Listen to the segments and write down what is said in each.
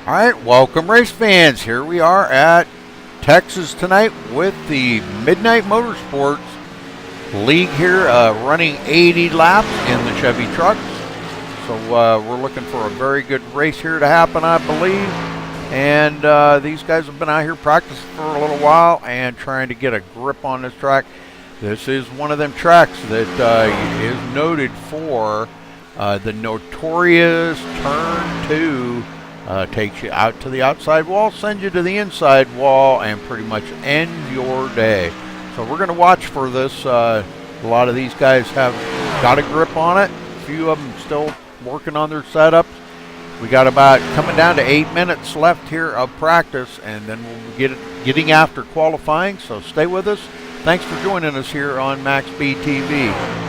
All right, welcome race fans. Here we are at Texas tonight with the Midnight Motorsports League here, running 80 laps in the Chevy trucks. So we're looking for a very good race here to happen, I believe. And these guys have been out here practicing for a little while and trying to get a grip on this track. This is one of them tracks that is noted for the notorious turn 2. Takes you out to the outside wall, sends you to the inside wall, and pretty much end your day. So we're going to watch for this. A lot of these guys have got a grip on it. A few of them still working on their setups. We got about coming down to 8 minutes left here of practice, and then we'll be getting after qualifying. So stay with us. Thanks for joining us here on MaxSpeedTV.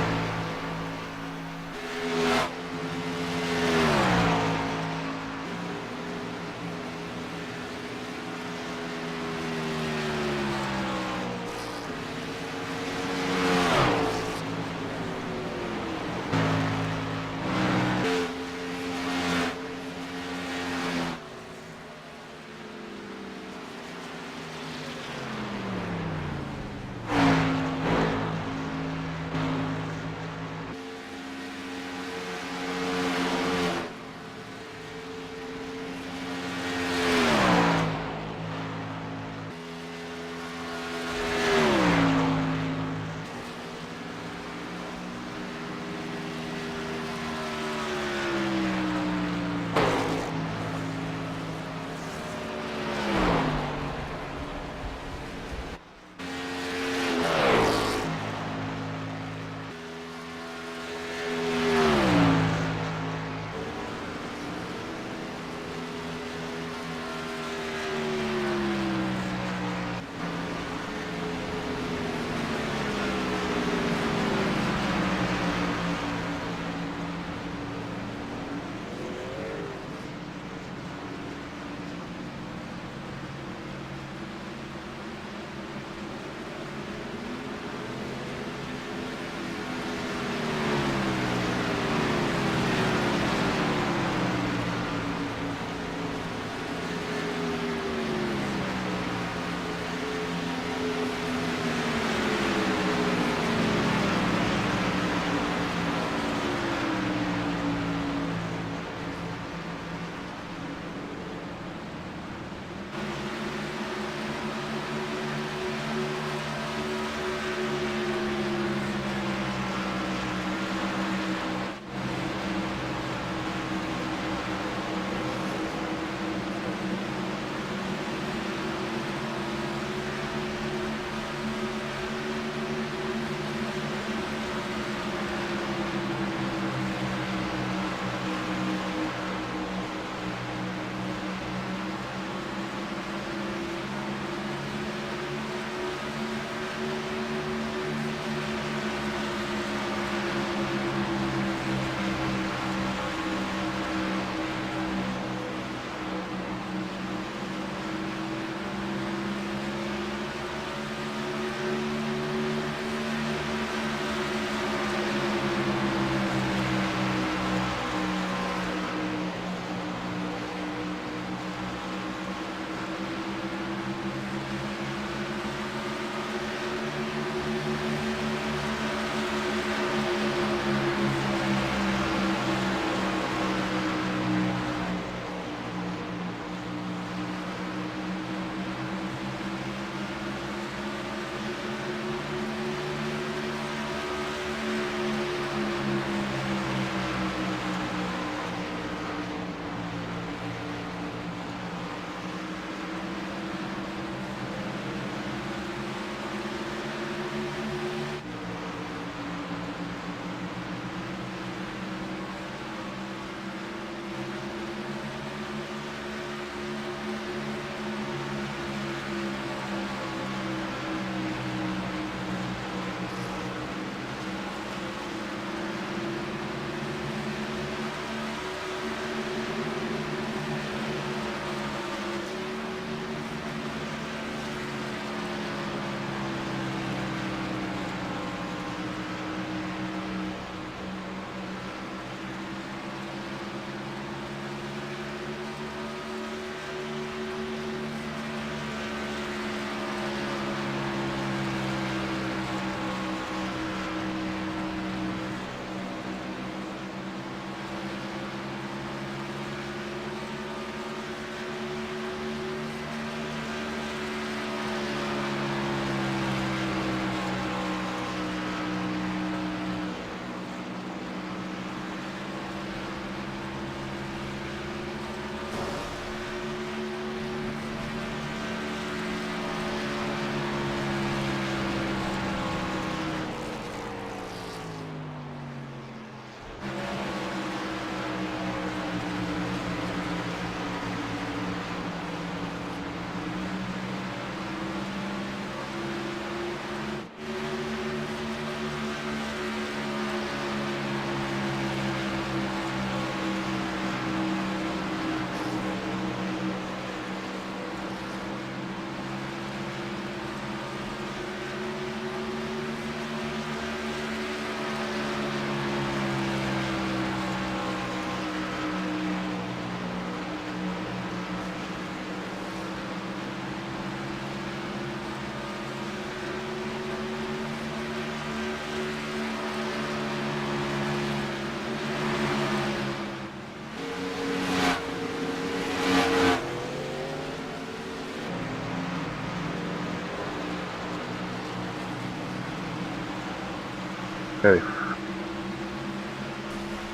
Hey.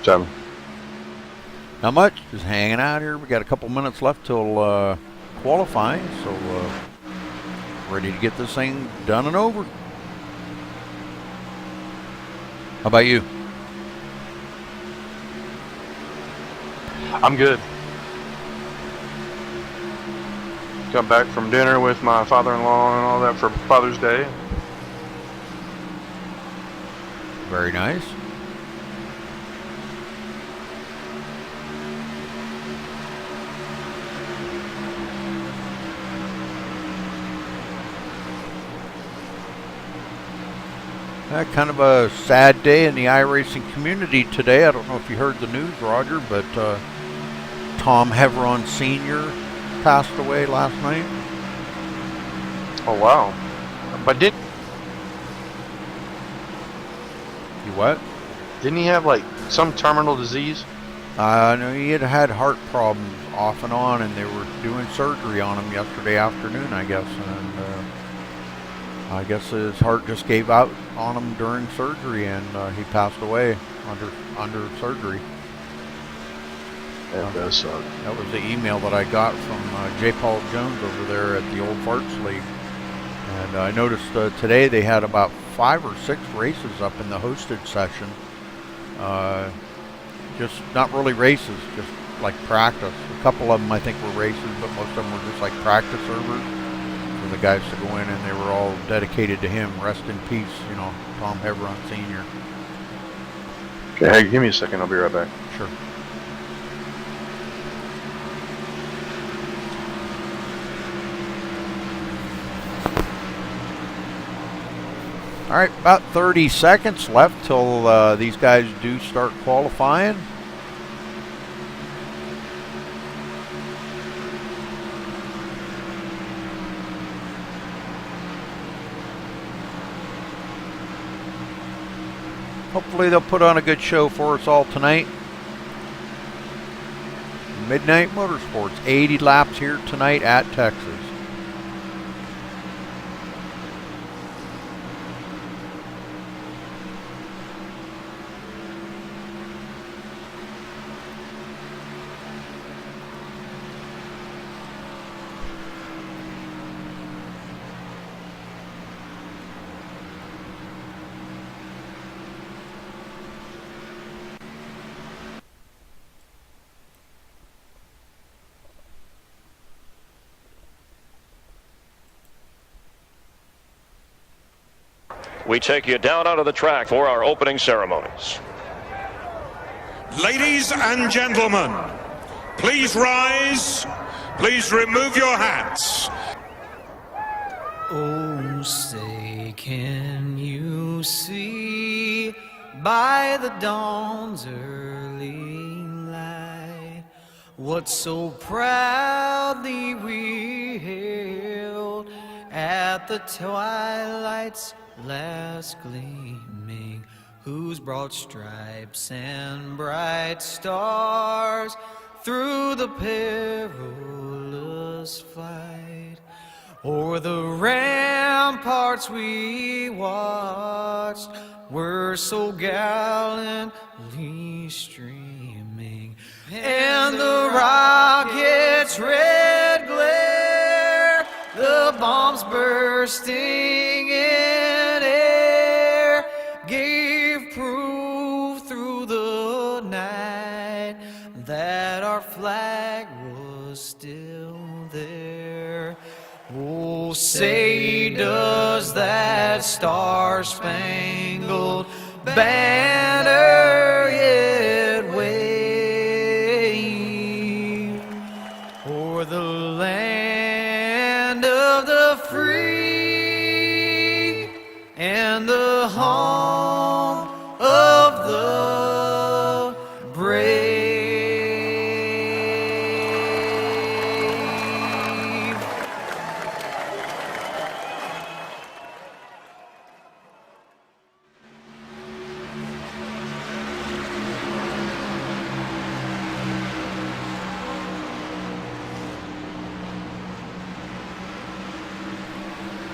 7. Not much. Just hanging out here. We got a couple minutes left till qualifying, so ready to get this thing done and over. How about you? I'm good. Got back from dinner with my father-in-law and all that for Father's Day. Very nice. Kind of a sad day in the iRacing community today. I don't know if you heard the news, Roger, but Tom Heveron Sr. passed away last night. Oh, wow. But You what? didn't he have, like, some terminal disease? I know he had heart problems off and on, and they were doing surgery on him yesterday afternoon, I guess. And I guess his heart just gave out on him during surgery, and he passed away under surgery. That does suck. That was the email that I got from J. Paul Jones over there at the Old Farts League. And I noticed today they had about 5 or 6 races up in the hosted section. Just not really races, just like practice. A couple of them I think were races, but most of them were just like practice servers for the guys to go in, and they were all dedicated to him. Rest in peace, you know, Tom Heveron Sr. Okay, hey, give me a second. I'll be right back. Sure. All right, about 30 seconds left till these guys do start qualifying. Hopefully they'll put on a good show for us all tonight. Midnight Motorsports, 80 laps here tonight at Texas. We take you down onto the track for our opening ceremonies. Ladies and gentlemen, please rise. Please remove your hats. Oh, say, can you see by the dawn's early light what so proudly we hailed at the twilight's last gleaming, whose broad stripes and bright stars through the perilous fight o'er the ramparts we watched were so gallantly streaming, and the rocket's red glare, the bombs bursting in air, gave proof through the night that our flag was still there. Oh, say, does that star-spangled banner yet wave o'er the land of the free and the home of the brave?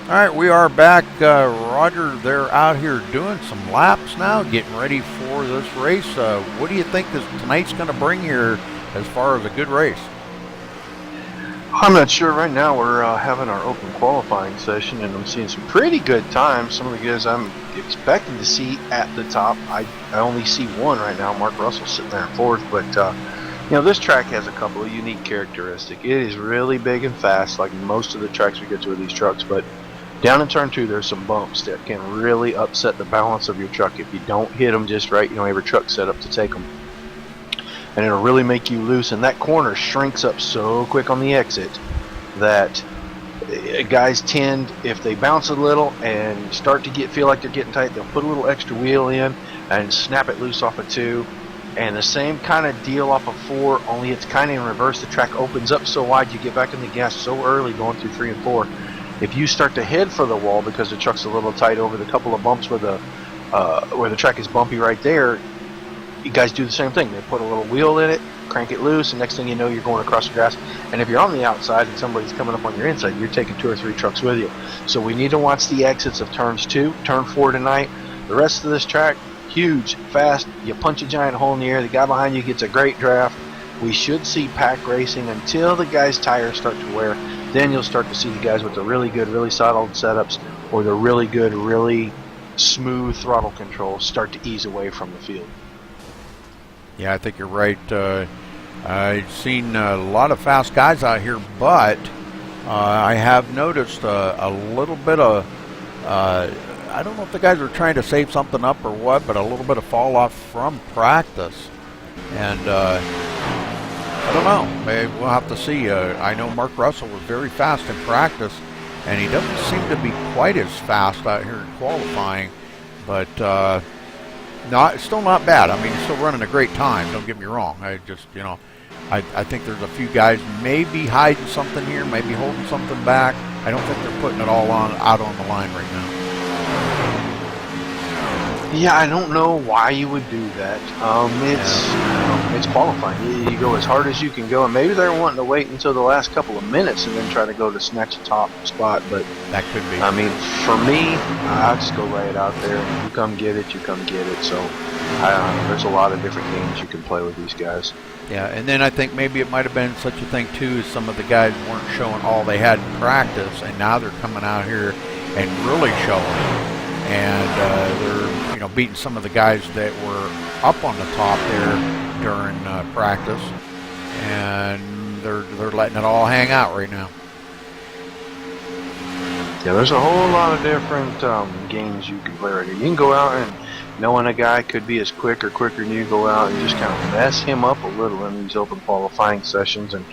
All right, we are back. Roger, they're out here doing some laps now, getting ready for this race. What do you think tonight's going to bring here as far as a good race? I'm not sure. Right now we're having our open qualifying session, and I'm seeing some pretty good times. Some of the guys I'm expecting to see at the top, I only see one right now. Mark Russell sitting there in fourth, but you know, this track has a couple of unique characteristics. It is really big and fast, like most of the tracks we get to with these trucks, but down in turn 2, there's some bumps that can really upset the balance of your truck if you don't hit them just right. You don't have your truck set up to take them, and it'll really make you loose. And that corner shrinks up so quick on the exit that guys tend, if they bounce a little and start to feel like they're getting tight, they'll put a little extra wheel in and snap it loose off of 2. And the same kind of deal off of 4, only it's kind of in reverse. The track opens up so wide, you get back in the gas so early going through 3 and 4. If you start to head for the wall because the truck's a little tight over the couple of bumps where the track is bumpy right there, you guys do the same thing. They put a little wheel in it, crank it loose, and next thing you know, you're going across the grass. And if you're on the outside and somebody's coming up on your inside, you're taking 2 or 3 trucks with you. So we need to watch the exits of turns 2, turn 4 tonight. The rest of this track, huge, fast. You punch a giant hole in the air. The guy behind you gets a great draft. We should see pack racing until the guys' tires start to wear. Then you'll start to see the guys with the really good, really solid setups or the really good, really smooth throttle control start to ease away from the field. Yeah, I think you're right. I've seen a lot of fast guys out here, but I have noticed a little bit of, I don't know if the guys are trying to save something up or what, but a little bit of fall off from practice. And I don't know. We'll have to see. I know Mark Russell was very fast in practice, and he doesn't seem to be quite as fast out here in qualifying, but still not bad. I mean, he's still running a great time. Don't get me wrong. I just, I think there's a few guys maybe hiding something here, maybe holding something back. I don't think they're putting it all out on the line right now. Yeah, I don't know why you would do that. It's qualifying. You go as hard as you can go, and maybe they're wanting to wait until the last couple of minutes and then try to go to snatch a top spot. But that could be. I mean, for me, I just go lay it out there. You come get it, you come get it. So there's a lot of different games you can play with these guys. Yeah, and then I think maybe it might have been such a thing too, as some of the guys weren't showing all they had in practice, and now they're coming out here and really showing. And they're beating some of the guys that were up on the top there during practice, and they're letting it all hang out right now. Yeah, there's a whole lot of different games you can play right here. You can go out and, knowing a guy could be as quick or quicker than you, go out and just kind of mess him up a little in these open qualifying sessions, and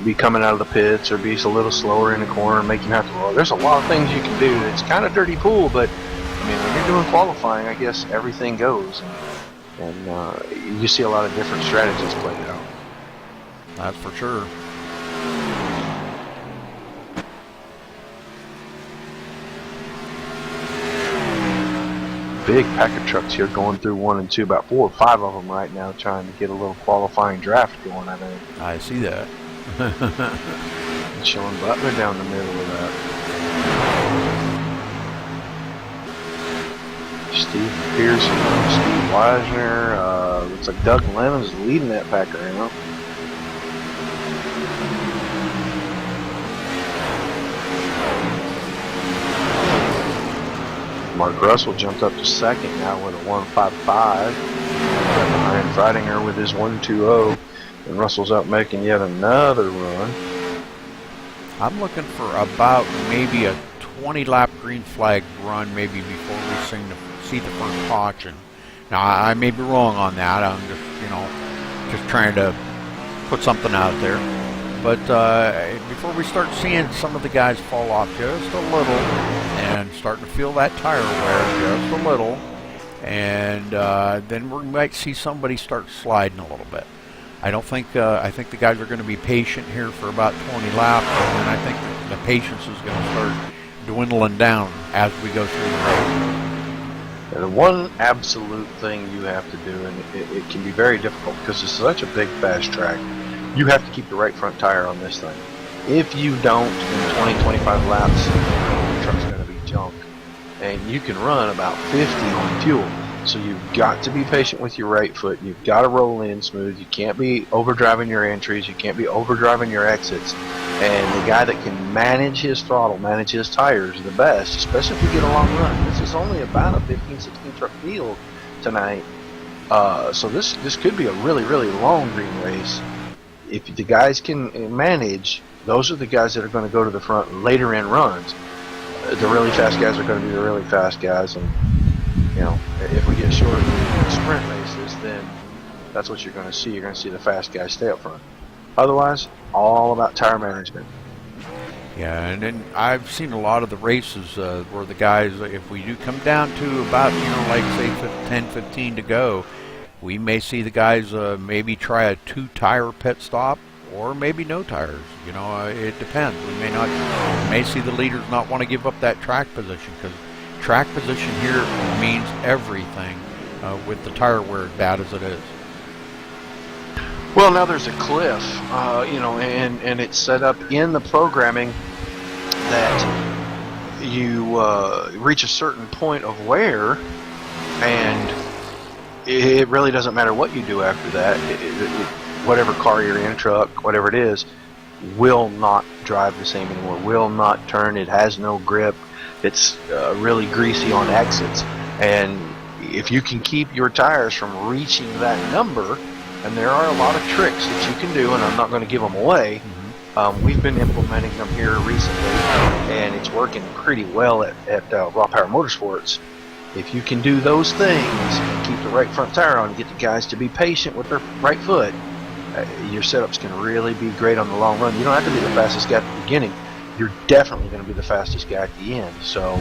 be coming out of the pits or be a little slower in the corner and make him have to roll. There's a lot of things you can do. It's kind of dirty pool, but I mean, when you're doing qualifying, I guess everything goes, and you see a lot of different strategies played out. That's for sure. Big pack of trucks here going through 1 and 2, about 4 or 5 of them right now, trying to get a little qualifying draft going. I think. I see that. And showing Butler down the middle of that. Steve Pearson, Steve Weisner, looks like Doug Lemon's leading that pack right now. Mark Russell jumped up to second now with a 1.55. Behind Freidinger with his 1.20, and Russell's out making yet another run. I'm looking for about maybe a 20-lap green flag run, maybe before we see the first caution. Now, I may be wrong on that. I'm just trying to put something out there. But before we start seeing some of the guys fall off just a little and starting to feel that tire wear just a little, and then we might see somebody start sliding a little bit. I think the guys are going to be patient here for about 20 laps, and then I think the patience is going to start dwindling down as we go through the race. The one absolute thing you have to do, and it can be very difficult because it's such a big, fast track, you have to keep the right front tire on this thing. If you don't, in 20, 25 laps, the truck's going to be junk. And you can run about 50 on fuel. So you've got to be patient with your right foot. You've got to roll in smooth. You can't be overdriving your entries. You can't be overdriving your exits. And the guy that can manage his throttle, manage his tires the best, especially if we get a long run. This is only about a 15, 16 truck field tonight. So this could be a really, really long green race. If the guys can manage, those are the guys that are going to go to the front later in runs. The really fast guys are going to be the really fast guys, and you know, if we get short sprint races, then that's what you're going to see. You're going to see the fast guys stay up front. Otherwise, all about tire management. Yeah, and then I've seen a lot of the races where the guys, if we do come down to about, like say 10, 15 to go, we may see the guys maybe try a 2-tire pit stop, or maybe no tires. It depends. We may see the leaders not want to give up that track position, because track position here means everything with the tire wear, bad as it is. Well, now there's a cliff, and it's set up in the programming that you reach a certain point of wear, and it really doesn't matter what you do after that. Whatever car you're in, truck, whatever it is, will not drive the same anymore, will not turn. It has no grip. It's really greasy on exits. And if you can keep your tires from reaching that number, and there are a lot of tricks that you can do, and I'm not going to give them away. We've been implementing them here recently, and it's working pretty well at Raw Power Motorsports. If you can do those things, keep the right front tire on, and get the guys to be patient with their right foot, your setups can really be great on the long run. You don't have to be the fastest guy at the beginning. You're definitely going to be the fastest guy at the end. So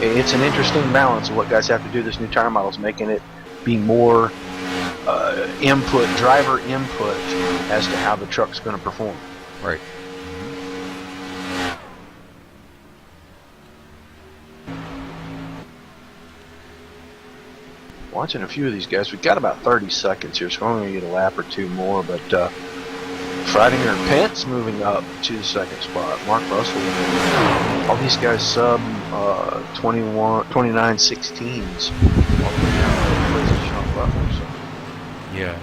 it's an interesting balance of what guys have to do. This new tire model is making it be more driver input as to how the truck's going to perform. Right. Watching a few of these guys, we've got about 30 seconds here, so we're only going to get a lap or two more, but Fridinger and Pence moving up to the second spot. Mark Russell, all these guys sub 29 16s. Yeah,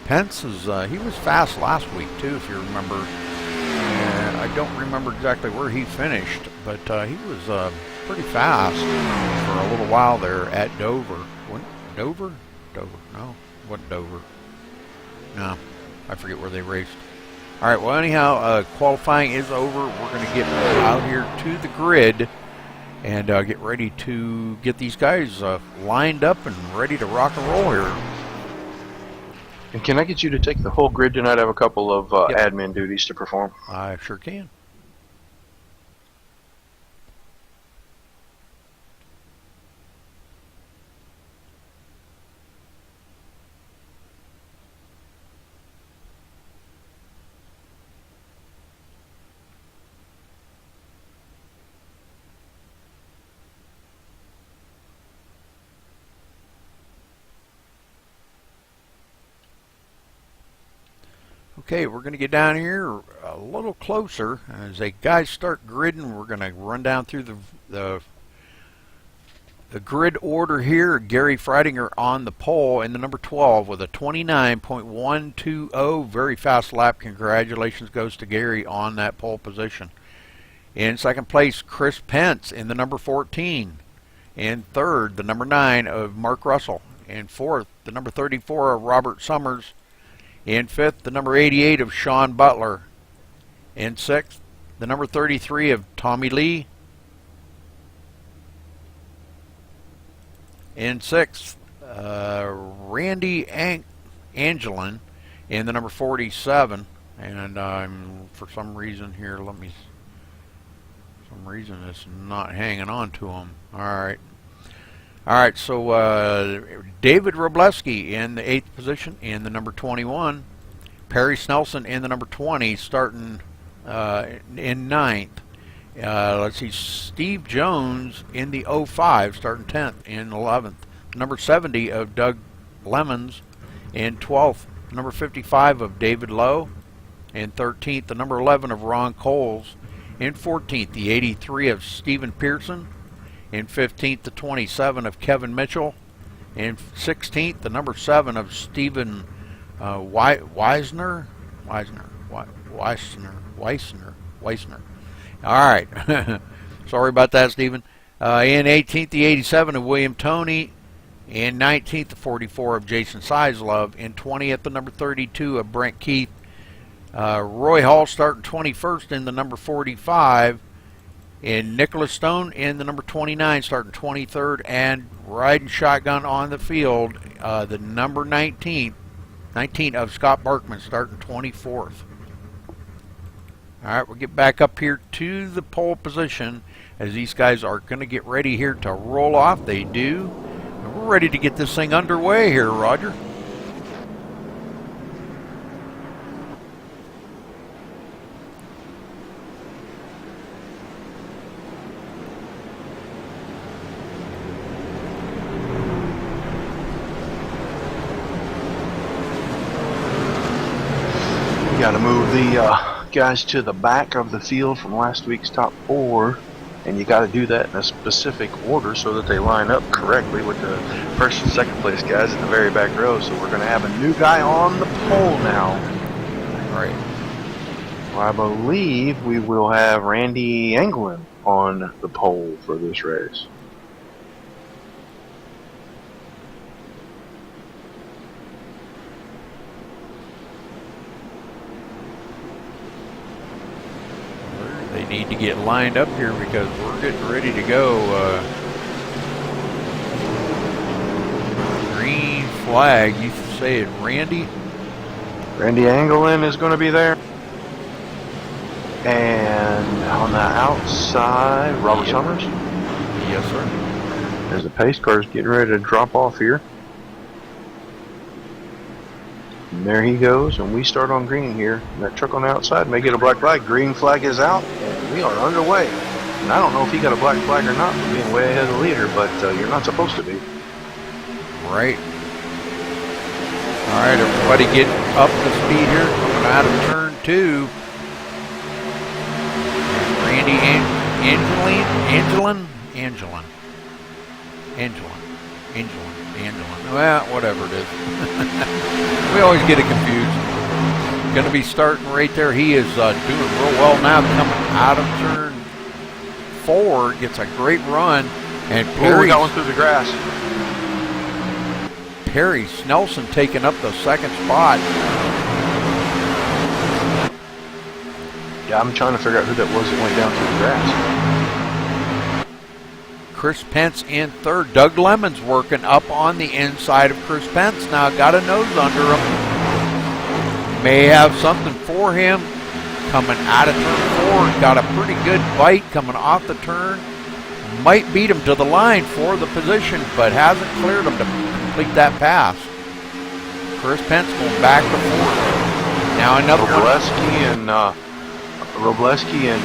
Pence is he was fast last week too, if you remember. And I don't remember exactly where he finished, but he was pretty fast for a little while there at Dover. Dover? No, wasn't Dover. No, I forget where they raced. All right, well, anyhow, qualifying is over. We're going to get out here to the grid and get ready to get these guys lined up and ready to rock and roll here. And can I get you to take the whole grid tonight? I have a couple of Yep. admin duties to perform. I sure can. Okay, we're going to get down here a little closer. As the guys start gridding, we're going to run down through the grid order here. Gary Fridinger on the pole in the number 12 with a 29.120. Very fast lap. Congratulations goes to Gary on that pole position. In second place, Chris Pence in the number 14. In third, the number 9 of Mark Russell. In fourth, the number 34 of Robert Summers. In fifth, the number 88 of Sean Butler. In sixth, the number 33 of Tommy Lee. In sixth, Randy Angelin in the number 47. And for some reason here, it's not hanging on to him. All right, so David Robleski in the 8th position in the number 21. Perry Snelson in the number 20, starting in 9th. Let's see, Steve Jones in the 05, starting 10th in 11th. Number 70 of Doug Lemons in 12th. Number 55 of David Lowe. In 13th, the number 11 of Ron Coles. In 14th, the 83 of Stephen Pearson. In 15th, the 27 of Kevin Mitchell. In 16th, the number 7 of Stephen Weisner. All right. Sorry about that, Stephen. In 18th, the 87 of William Toney. In 19th, the 44 of Jason Sizlove. In 20th, the number 32 of Brent Keith. Roy Hall starting 21st in the number 45. In Nicholas Stone in the number 29 starting 23rd. And riding shotgun on the field, the number 19 of Scott Barkman starting 24th. All right, we'll get back up here to the pole position as these guys are going to get ready here to roll off. They do. And we're ready to get this thing underway here, Roger. Got to move the guys to the back of the field from last week's top 4, and you got to do that in a specific order so that they line up correctly with the first and second place guys in the very back row. So we're going to have a new guy on the pole now. All right. Well, I believe we will have Randy Anglin on the pole for this race. They need to get lined up here because we're getting ready to go. Green flag. You say it, Randy? Randy Anglin is going to be there. And on the outside, Robert Summers. Yes, sir. There's the pace cars getting ready to drop off here. And there he goes, and we start on green here. And that truck on the outside may get a black flag. Green flag is out, and we are underway. And I don't know if he got a black flag or not for being way ahead of the leader, but you're not supposed to be. Right. All right, everybody getting up to speed here. Coming out of turn 2. Randy Angelin. Well, whatever it is. We always get it confused. Going to be starting right there. He is doing real well now. Coming out of turn 4, gets a great run, and We got one through the grass. Perry Snelson taking up the second spot. Yeah, I'm trying to figure out who that was that went down through the grass. Chris Pence in 3rd. Doug Lemon's working up on the inside of Chris Pence. Now got a nose under him. May have something for him. Coming out of turn 4. Got a pretty good bite coming off the turn. Might beat him to the line for the position, but hasn't cleared him to complete that pass. Chris Pence going back to 4th. Now another Robleski and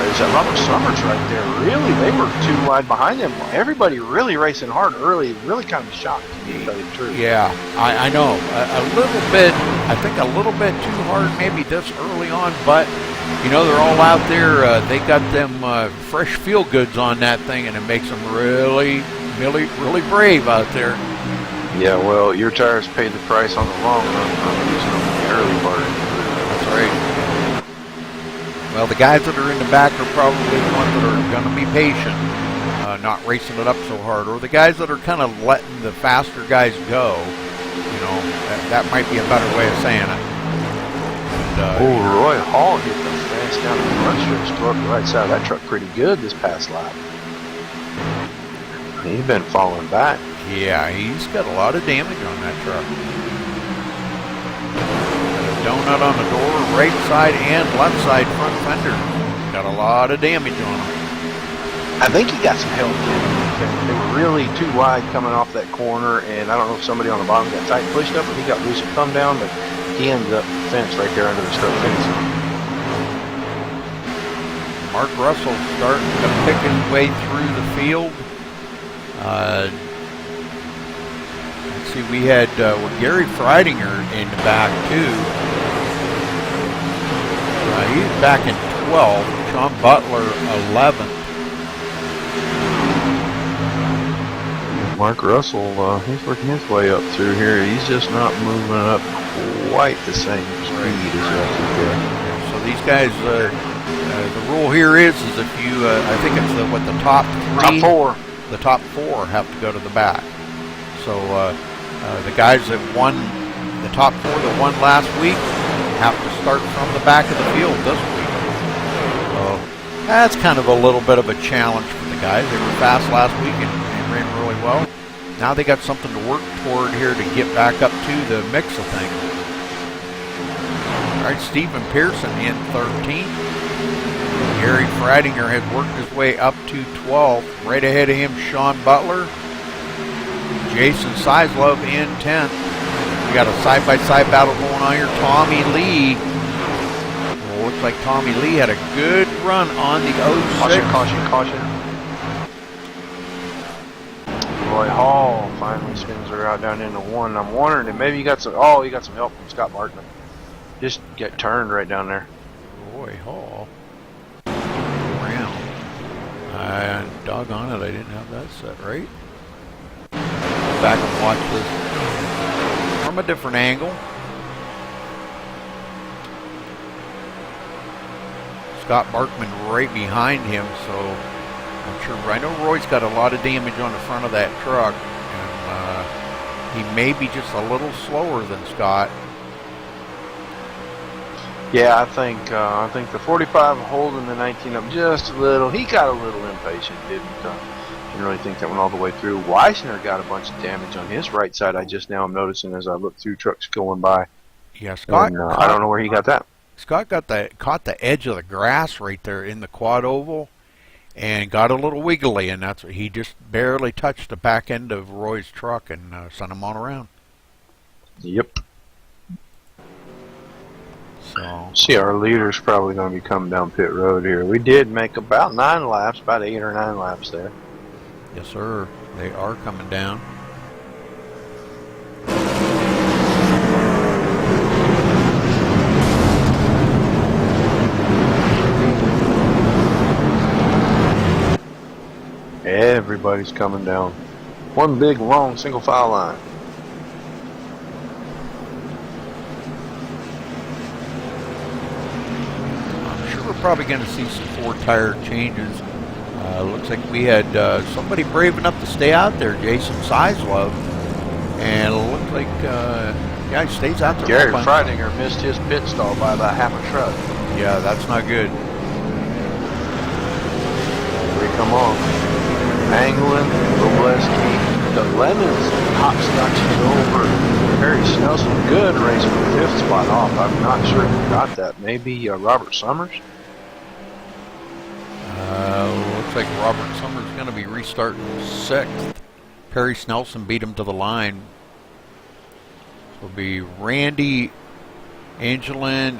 is that Robert Summers right there? Really, they were too wide behind them. Everybody really racing hard early. Really kind of shocked, to tell you the truth. Yeah, I know. A little bit, I think a little bit too hard maybe this early on, but, you know, they're all out there. They got them fresh feel goods on that thing, and it makes them really, really, really brave out there. Yeah, well, your tires paid the price on the long run for using them in the early part. That's right. Well, the guys that are in the back are probably the ones that are going to be patient, not racing it up so hard, or the guys that are kind of letting the faster guys go. You know, that might be a better way of saying it. And, Roy Hall hit the fence down the front stretch, tore up the right side of that truck pretty good this past lap. He's been falling back. Yeah, he's got a lot of damage on that truck. Donut on the door, right side and left side front fender. Got a lot of damage on him. I think he got some help. They were really too wide coming off that corner, and I don't know if somebody on the bottom got tight pushed up, or he got loose and come down, but he ended up the fence right there under the start fence. Mark Russell starting to pick his way through the field. Let's see, we had Gary Freidinger in the back too. He's back in 12th. Sean Butler 11th. Mark Russell, he's working his way up through here. He's just not moving up quite the same speed as Russell did. So these guys, the rule here is if you, I think it's the top three. Top four. The top four have to go to the back. So the guys that won, the top four that won last week, have to start from the back of the field this week. So that's kind of a little bit of a challenge for the guys. They were fast last week and ran really well. Now they got something to work toward here to get back up to the mix of things. All right, Stephen Pearson in 13th. Gary Fradinger has worked his way up to 12th. Right ahead of him, Sean Butler. Jason Sizlove in 10th. We got a side-by-side battle going on here. Tommy Lee. Well, looks like Tommy Lee had a good run on the 06. Caution. Roy Hall finally spins her out down into 1. I'm wondering if maybe he got some help from Scott Bartman. Just get turned right down there. Roy Hall. Doggone it, I didn't have that set right. Go back and watch this from a different angle. Scott Barkman right behind him, so I'm sure. I know Roy's got a lot of damage on the front of that truck, and he may be just a little slower than Scott. Yeah, I think the 45 holding the 19 up just a little. He got a little impatient, didn't really think that went all the way through. Weissner got a bunch of damage on his right side. I just now am noticing as I look through trucks going by. Yeah, Scott. And, I don't know where he got that. Scott caught the edge of the grass right there in the quad oval, and got a little wiggly, and that's he just barely touched the back end of Roy's truck and sent him on around. Yep. So see, our leader's probably going to be coming down pit road here. We did make about 9 laps, about 8 or 9 laps there. Yes, sir. They are coming down. Everybody's coming down. One big, long, single file line. Probably going to see some 4-tire changes. Looks like we had somebody brave enough to stay out there, Jason Sizlove, and it looks like yeah, he stays out there. Gary Fradinger missed his pit stall by about half a truck. Yeah, that's not good. Here we come on. Anglin, Robleski, the Lemons hopscotching over Perry Snelson. Good race for the 5th spot off. I'm not sure who got that. Maybe Robert Summers? Looks like Robert Summers is going to be restarting 6th. Perry Snelson beat him to the line. It'll be Randy Angelin,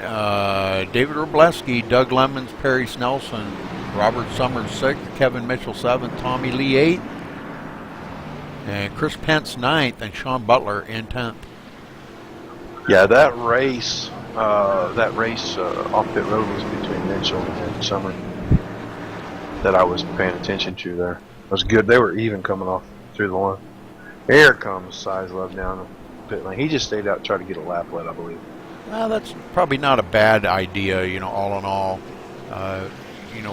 David Robleski, Doug Lemons, Perry Snelson, Robert Summers 6th, Kevin Mitchell 7th, Tommy Lee 8th, and Chris Pence 9th, and Sean Butler in 10th. Yeah, that race off pit road was between Mitchell and Summers that I was paying attention to there. It was good. They were even coming off through the line. Here comes Sizlove down the pit lane. He just stayed out and tried to get a lap led, I believe. Well, that's probably not a bad idea, you know, all in all. You know,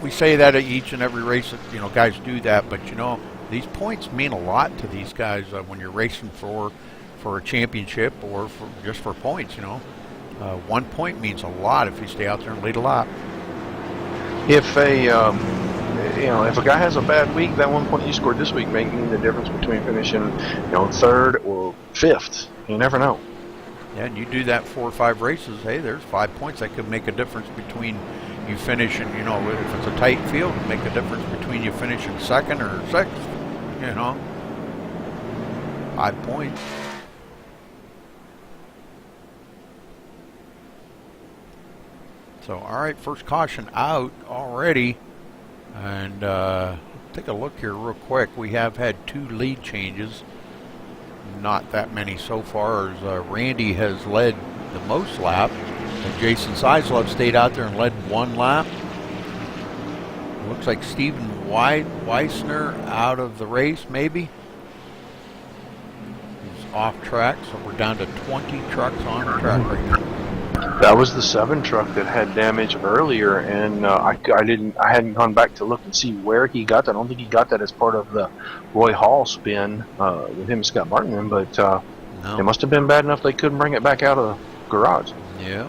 we say that at each and every race that, you know, guys do that, but, you know, these points mean a lot to these guys when you're racing for a championship or just for points, you know. 1 point means a lot if you stay out there and lead a lap. If a guy has a bad week, that 1 point you scored this week may mean the difference between finishing, 3rd or 5th. You never know. Yeah, and you do that 4 or 5 races, hey, there's 5 points. That could make a difference between you finishing, you know, if it's a tight field, it'll make a difference between you finishing 2nd or 6th, you know. 5 points. So, all right, first caution out already. And take a look here real quick. We have had 2 lead changes. Not that many so far, as Randy has led the most laps. And Jason Seislov stayed out there and led 1 lap. Looks like Steven Weissner out of the race, maybe. He's off track, so we're down to 20 trucks on the track right now. That was the 7 truck that had damage earlier, and I hadn't gone back to look and see where he got that. I don't think he got that as part of the Roy Hall spin with him and Scott Martin, but No. it must have been bad enough they couldn't bring it back out of the garage. Yeah.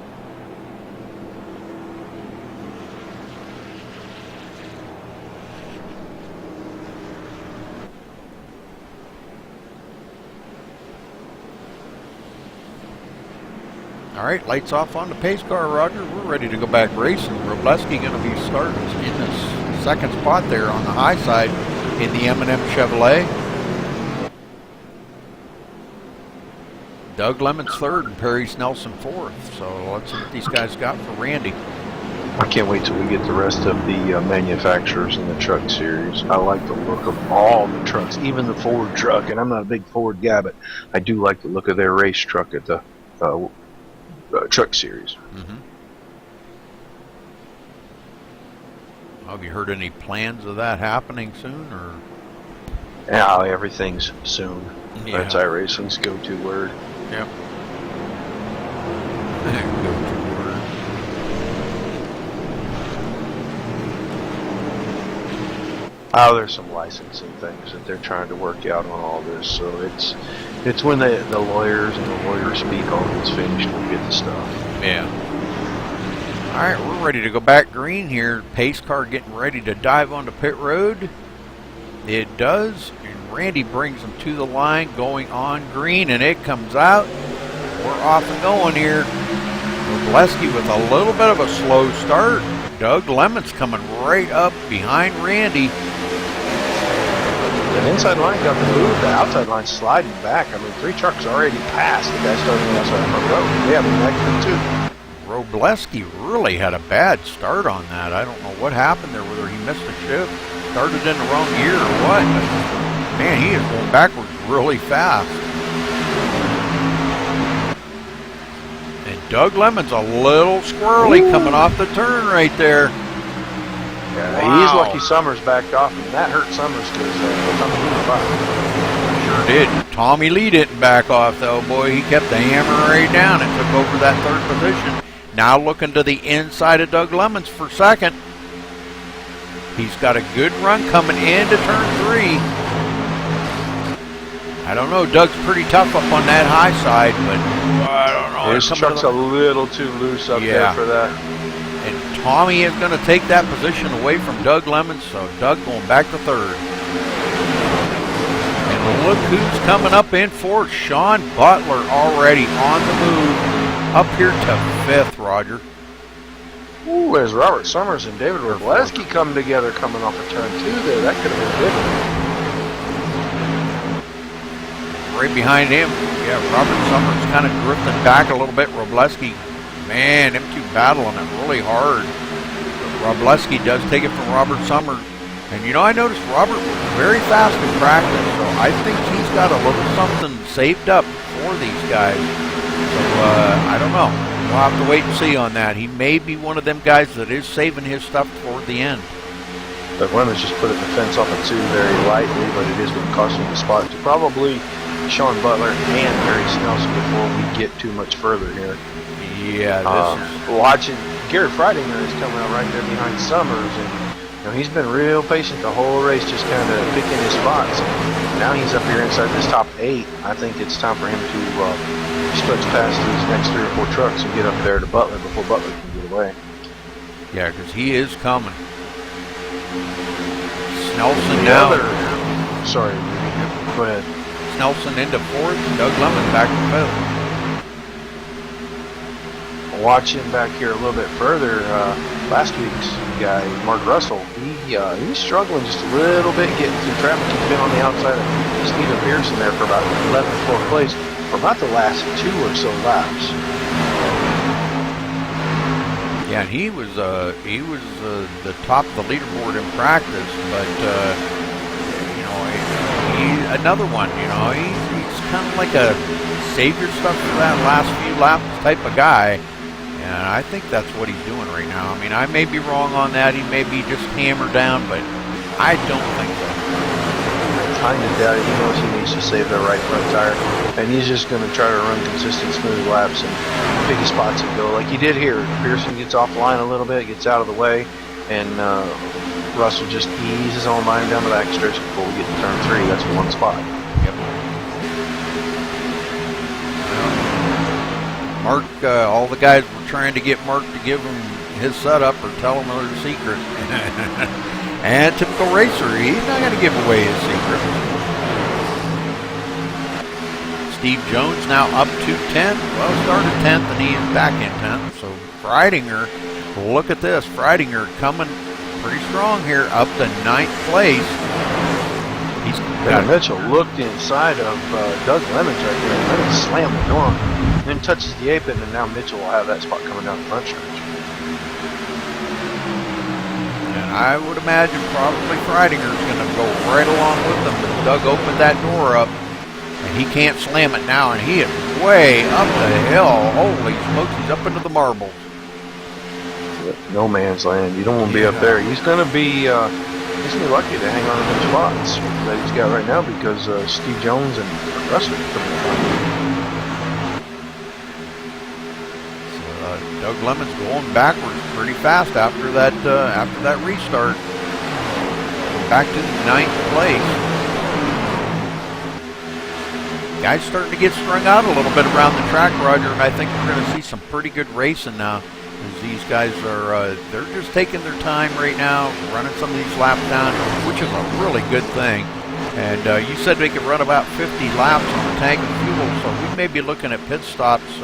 All right, lights off on the pace car, Roger. We're ready to go back racing. Robleski going to be starting in this second spot there on the high side in the M&M Chevrolet. Doug Lemon's third and Perry Snelson fourth. So let's see what these guys got for Randy. I can't wait till we get the rest of the manufacturers in the truck series. I like the look of all the trucks, even the Ford truck. And I'm not a big Ford guy, but I do like the look of their race truck at the truck series. Mm-hmm. Have you heard any plans of that happening soon, or? Yeah, everything's soon. Yeah. That's iRacing's go-to word. Yep. Oh, there's some licensing things that they're trying to work out on all this. So it's when the lawyers and the lawyers speak, all gets finished, we'll get the stuff. Yeah. All right, we're ready to go back green here. Pace car getting ready to dive onto pit road. It does, and Randy brings them to the line, going on green, and it comes out. We're off and going here. Robleski with a little bit of a slow start. Doug Lemon's coming right up behind Randy. The inside line got the move, the outside line sliding back. I mean, 3 trucks already passed the guy starting on the outside of the road. Yeah, but back to 2. Robleski really had a bad start on that. I don't know what happened there, whether he missed a shift, started in the wrong gear or what. But man, he is going backwards really fast. And Doug Lemon's a little squirrely coming off the turn right there. Yeah, Wow. he's lucky Summers backed off, and that hurt Summers because Sure did. Tommy Lee didn't back off, though. Boy, he kept the hammer right down and took over that third position. Now looking to the inside of Doug Lemons for second. He's got a good run coming into turn 3. I don't know. Doug's pretty tough up on that high side, but I don't know. his truck's a little too loose up there for that. And Tommy is going to take that position away from Doug Lemons, so Doug going back to third. And look who's coming up in fourth. Sean Butler already on the move up here to 5th, Roger. Ooh, as Robert Summers and David Robleski come together coming off of turn 2 there, that could have been different. Right behind him, yeah, Robert Summers kind of drifting back a little bit. Robleski, man, them two battling it really hard. But Robleski does take it from Robert Summers. And you know, I noticed Robert was very fast in practice, so I think he's got a little something saved up for these guys. So, I don't know. We'll have to wait and see on that. He may be one of them guys that is saving his stuff toward the end. But Lemons just put it in the fence off of 2 very lightly, but it is going to cost him the spot to probably Sean Butler and Harry Snelson before we get too much further here. Yeah, this is... Watching Garrett Freidinger is coming out right there behind Summers, and you know, he's been real patient the whole race, just kind of picking his spots. Now he's up here inside this top 8. I think it's time for him to stretch past these next 3 or 4 trucks and get up there to Butler before Butler can get away. Yeah, because he is coming. Snelson now. Sorry, go ahead. Snelson into 4th, Doug Lemon back to 5th. Watching back here a little bit further, last week's guy, Mark Russell, he's struggling just a little bit getting through traffic. He's been on the outside of Stephen Pearson there for about 11th, 4th place for about the last 2 or so laps. Yeah, and he was the top of the leaderboard in practice, but you know, he another one. You know, he's kind of like a savior stuff for that last few laps type of guy. And I think that's what he's doing right now. I mean, I may be wrong on that. He may be just hammered down, but I don't think so. I kind of doubt it. He knows he needs to save that right front tire, and he's just going to try to run consistent, smooth laps and pick his spots and go like he did here. Pearson gets off the line a little bit, gets out of the way, and Russell just eases on by him down the back stretch before we get to turn 3. That's one spot. Yep. Mark, all the guys were trying to get Mark to give him his setup or tell him their secret. And typical racer, he's not going to give away his secret. Steve Jones now up to 10th. Well, started 10th and he is back in 10th. So Freidinger, look at this. Freidinger coming pretty strong here, up to 9th place. He's got Mitchell looked inside of Doug Lemons right there and let him slam the door on him. And then touches the apron, and now Mitchell will have that spot coming down the front stretch. And I would imagine probably Freidinger's going to go right along with them. But Doug opened that door up, and he can't slam it now, and he is way up the hill. Holy smokes, he's up into the marbles. No man's land. You don't want to be up there. He's going to be lucky to hang on to them spots that he's got right now because Steve Jones and Russell are coming up. Doug Lemons going backwards pretty fast after that restart. Back to 9th place. Guys starting to get strung out a little bit around the track, Roger, and I think we're going to see some pretty good racing now. As these guys are, they're just taking their time right now, running some of these laps down, which is a really good thing. And you said they could run about 50 laps on the tank of fuel, so we may be looking at pit stops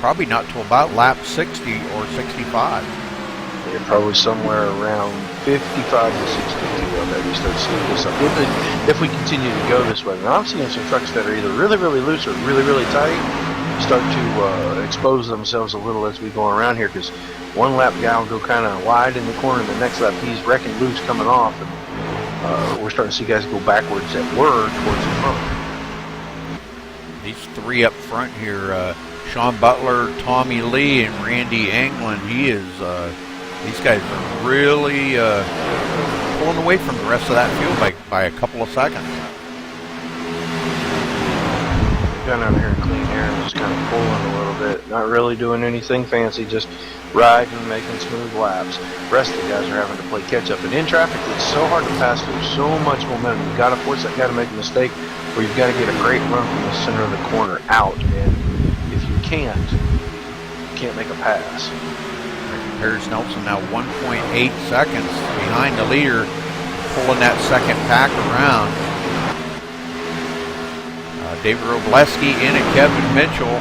probably not till about lap 60 or 65. Yeah, probably somewhere around 55 to 62 on that. We start seeing this up. If we continue to go this way. Now I'm seeing some trucks that are either really, really loose or really, really tight start to expose themselves a little as we go around here, because one lap guy will go kind of wide in the corner, and the next lap he's wrecking loose coming off, and we're starting to see guys go backwards that were towards the front. These 3 up front here, Sean Butler, Tommy Lee, and Randy Anglin, these guys are really pulling away from the rest of that field by a couple of seconds. Down out here in clean air and just kind of pulling a little bit, not really doing anything fancy, just riding and making smooth laps. The rest of the guys are having to play catch up, and in traffic it's so hard to pass. There's so much momentum. You've got to force that guy to make a mistake, or you've got to get a great run from the center of the corner out, and if you can't make a pass. Paris Nelson now 1.8 seconds behind the leader, pulling that second pack around. David Robleski in at Kevin Mitchell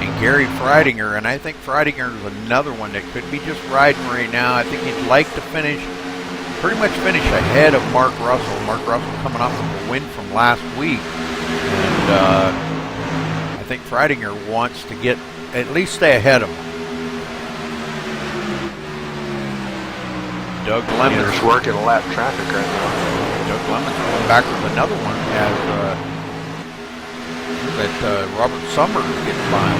and Gary Freidinger, and I think Freidinger is another one that could be just riding right now. I think he'd like to pretty much finish ahead of Mark Russell. Mark Russell coming off of a win from last week, and I think Freidinger wants to at least stay ahead of him. Doug Lemons is working lap traffic right now. Doug Lemons going back with another one as that Robert Summers gets by.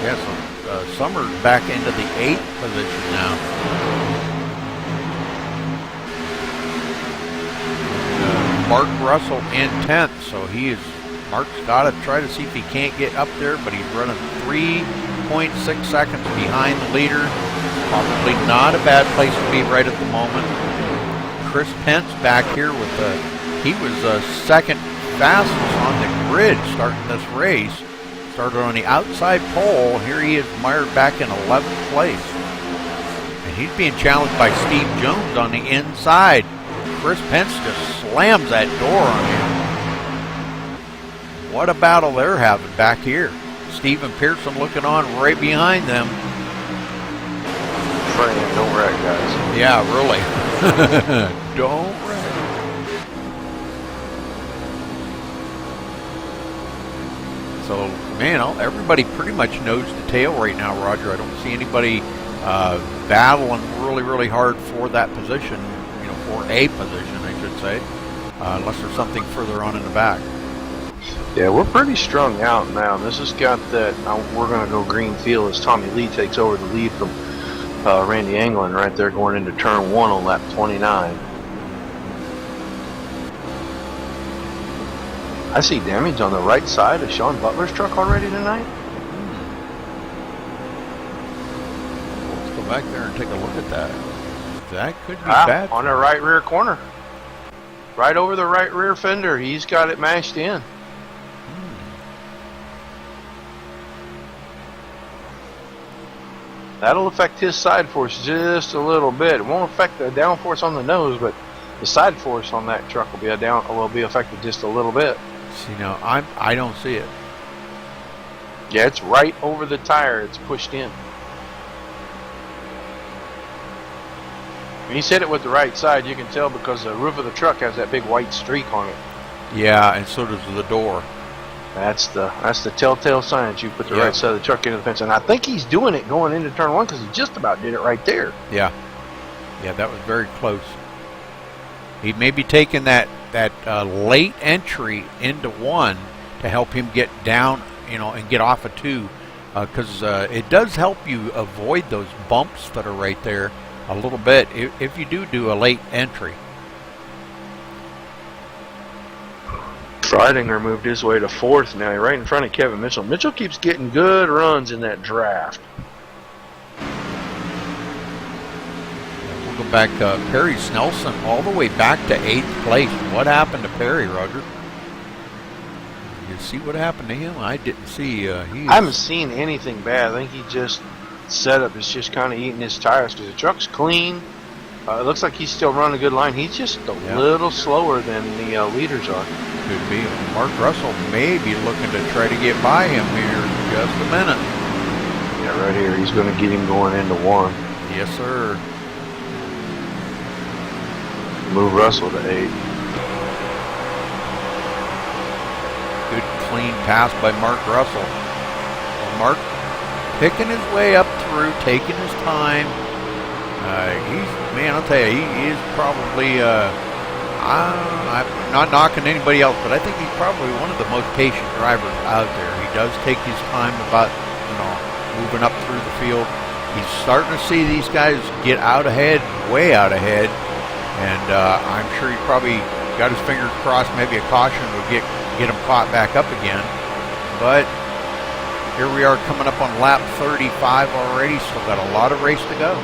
Yeah, so Summers back into the 8th position now. Mark Russell in 10th, so Mark's got to try to see if he can't get up there, but he's running 3.6 seconds behind the leader. Probably not a bad place to be right at the moment. Chris Pence back here he was second fastest on the grid starting this race. Started on the outside pole. Here he is mired back in 11th place. And he's being challenged by Steve Jones on the inside. Chris Pence just slams that door on him. What a battle they're having back here. Stephen Pearson looking on right behind them. Fran, don't wreck, guys. Yeah, really. Don't wreck. So, man, everybody pretty much knows the tail right now, Roger. I don't see anybody battling really, really hard for that position, for a position, I should say, unless there's something further on in the back. Yeah, we're pretty strung out now. This has got that. We're going to go green field as Tommy Lee takes over the lead from Randy Anglin right there going into turn 1 on lap 29. I see damage on the right side of Sean Butler's truck already tonight. Let's go back there and take a look at that. That could be bad. On the right rear corner. Right over the right rear fender. He's got it mashed in. That'll affect his side force just a little bit. It won't affect the downforce on the nose, but the side force on that truck will be affected just a little bit. See, now I don't see it. Yeah, it's right over the tire. It's pushed in. When he's hit it with the right side, you can tell because the roof of the truck has that big white streak on it. Yeah, and so does the door. That's the telltale sign that you put the right side of the truck into the fence. And I think he's doing it going into turn 1 because he just about did it right there. Yeah. Yeah, that was very close. He may be taking that late entry into 1 to help him get down, and get off of 2. Because it does help you avoid those bumps that are right there a little bit if you do a late entry. Freidinger moved his way to 4th now, right in front of Kevin Mitchell. Mitchell keeps getting good runs in that draft. We'll go back. Perry Snelson all the way back to 8th place. What happened to Perry, Roger? You see what happened to him? I didn't see. I haven't seen anything bad. I think he just setup is just kind of eating his tires because the truck's clean. It looks like he's still running a good line. He's just a little slower than the leaders are. Could be. Mark Russell may be looking to try to get by him here in just a minute. Yeah, right here. He's going to get him going into 1. Yes, sir. Move Russell to 8. Good clean pass by Mark Russell. Well, Mark picking his way up through, taking his time. I'll tell you, he is probably, I'm not knocking anybody else, but I think he's probably one of the most patient drivers out there. He does take his time about, moving up through the field. He's starting to see these guys get out ahead, way out ahead, and I'm sure he probably got his fingers crossed. Maybe a caution would get him caught back up again. But here we are coming up on lap 35 already. Still got a lot of race to go.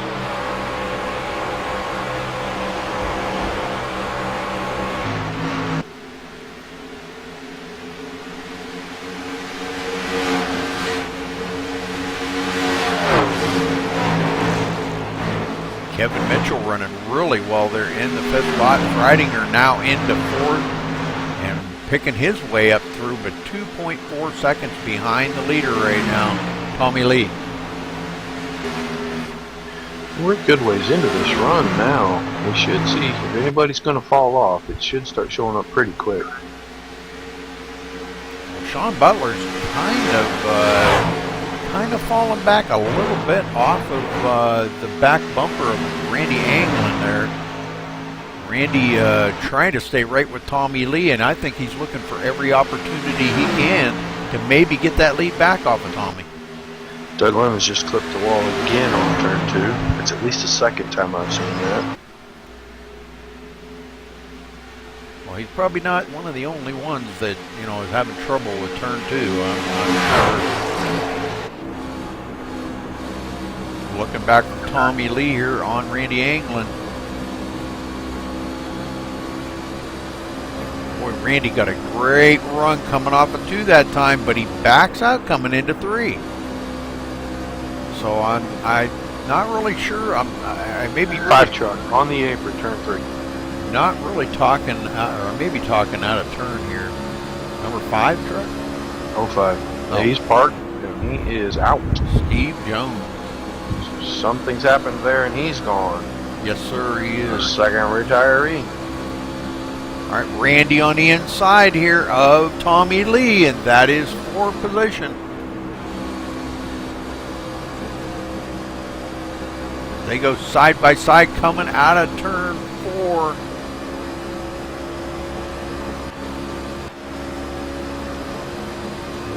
Kevin Mitchell running really well there in the 5th spot. Freidinger now into 4th and picking his way up through, but 2.4 seconds behind the leader right now, Tommy Lee. We're a good ways into this run now. We should see if anybody's going to fall off. It should start showing up pretty quick. Well, Sean Butler's kind of falling back a little bit off of the back bumper of Randy Anglin there. Randy trying to stay right with Tommy Lee, and I think he's looking for every opportunity he can to maybe get that lead back off of Tommy. Doug Lemons just clipped the wall again on turn 2. It's at least the second time I've seen that. Well, he's probably not one of the only ones that, is having trouble with turn 2. I'm sure. Looking back from Tommy Lee here on Randy Anglin. Boy, Randy got a great run coming off of 2 that time, but he backs out coming into 3. So I'm not really sure. I may be 5 truck on the apron, turn 3. Not really talking, or maybe talking out of turn here. Number 5 truck? 05. Oh. He's parked and he is out. Steve Jones. Something's happened there and he's gone. Yes, sir, he The is. second retiree. All right, Randy on the inside here of Tommy Lee, and that is 4th position. They go side by side coming out of turn 4.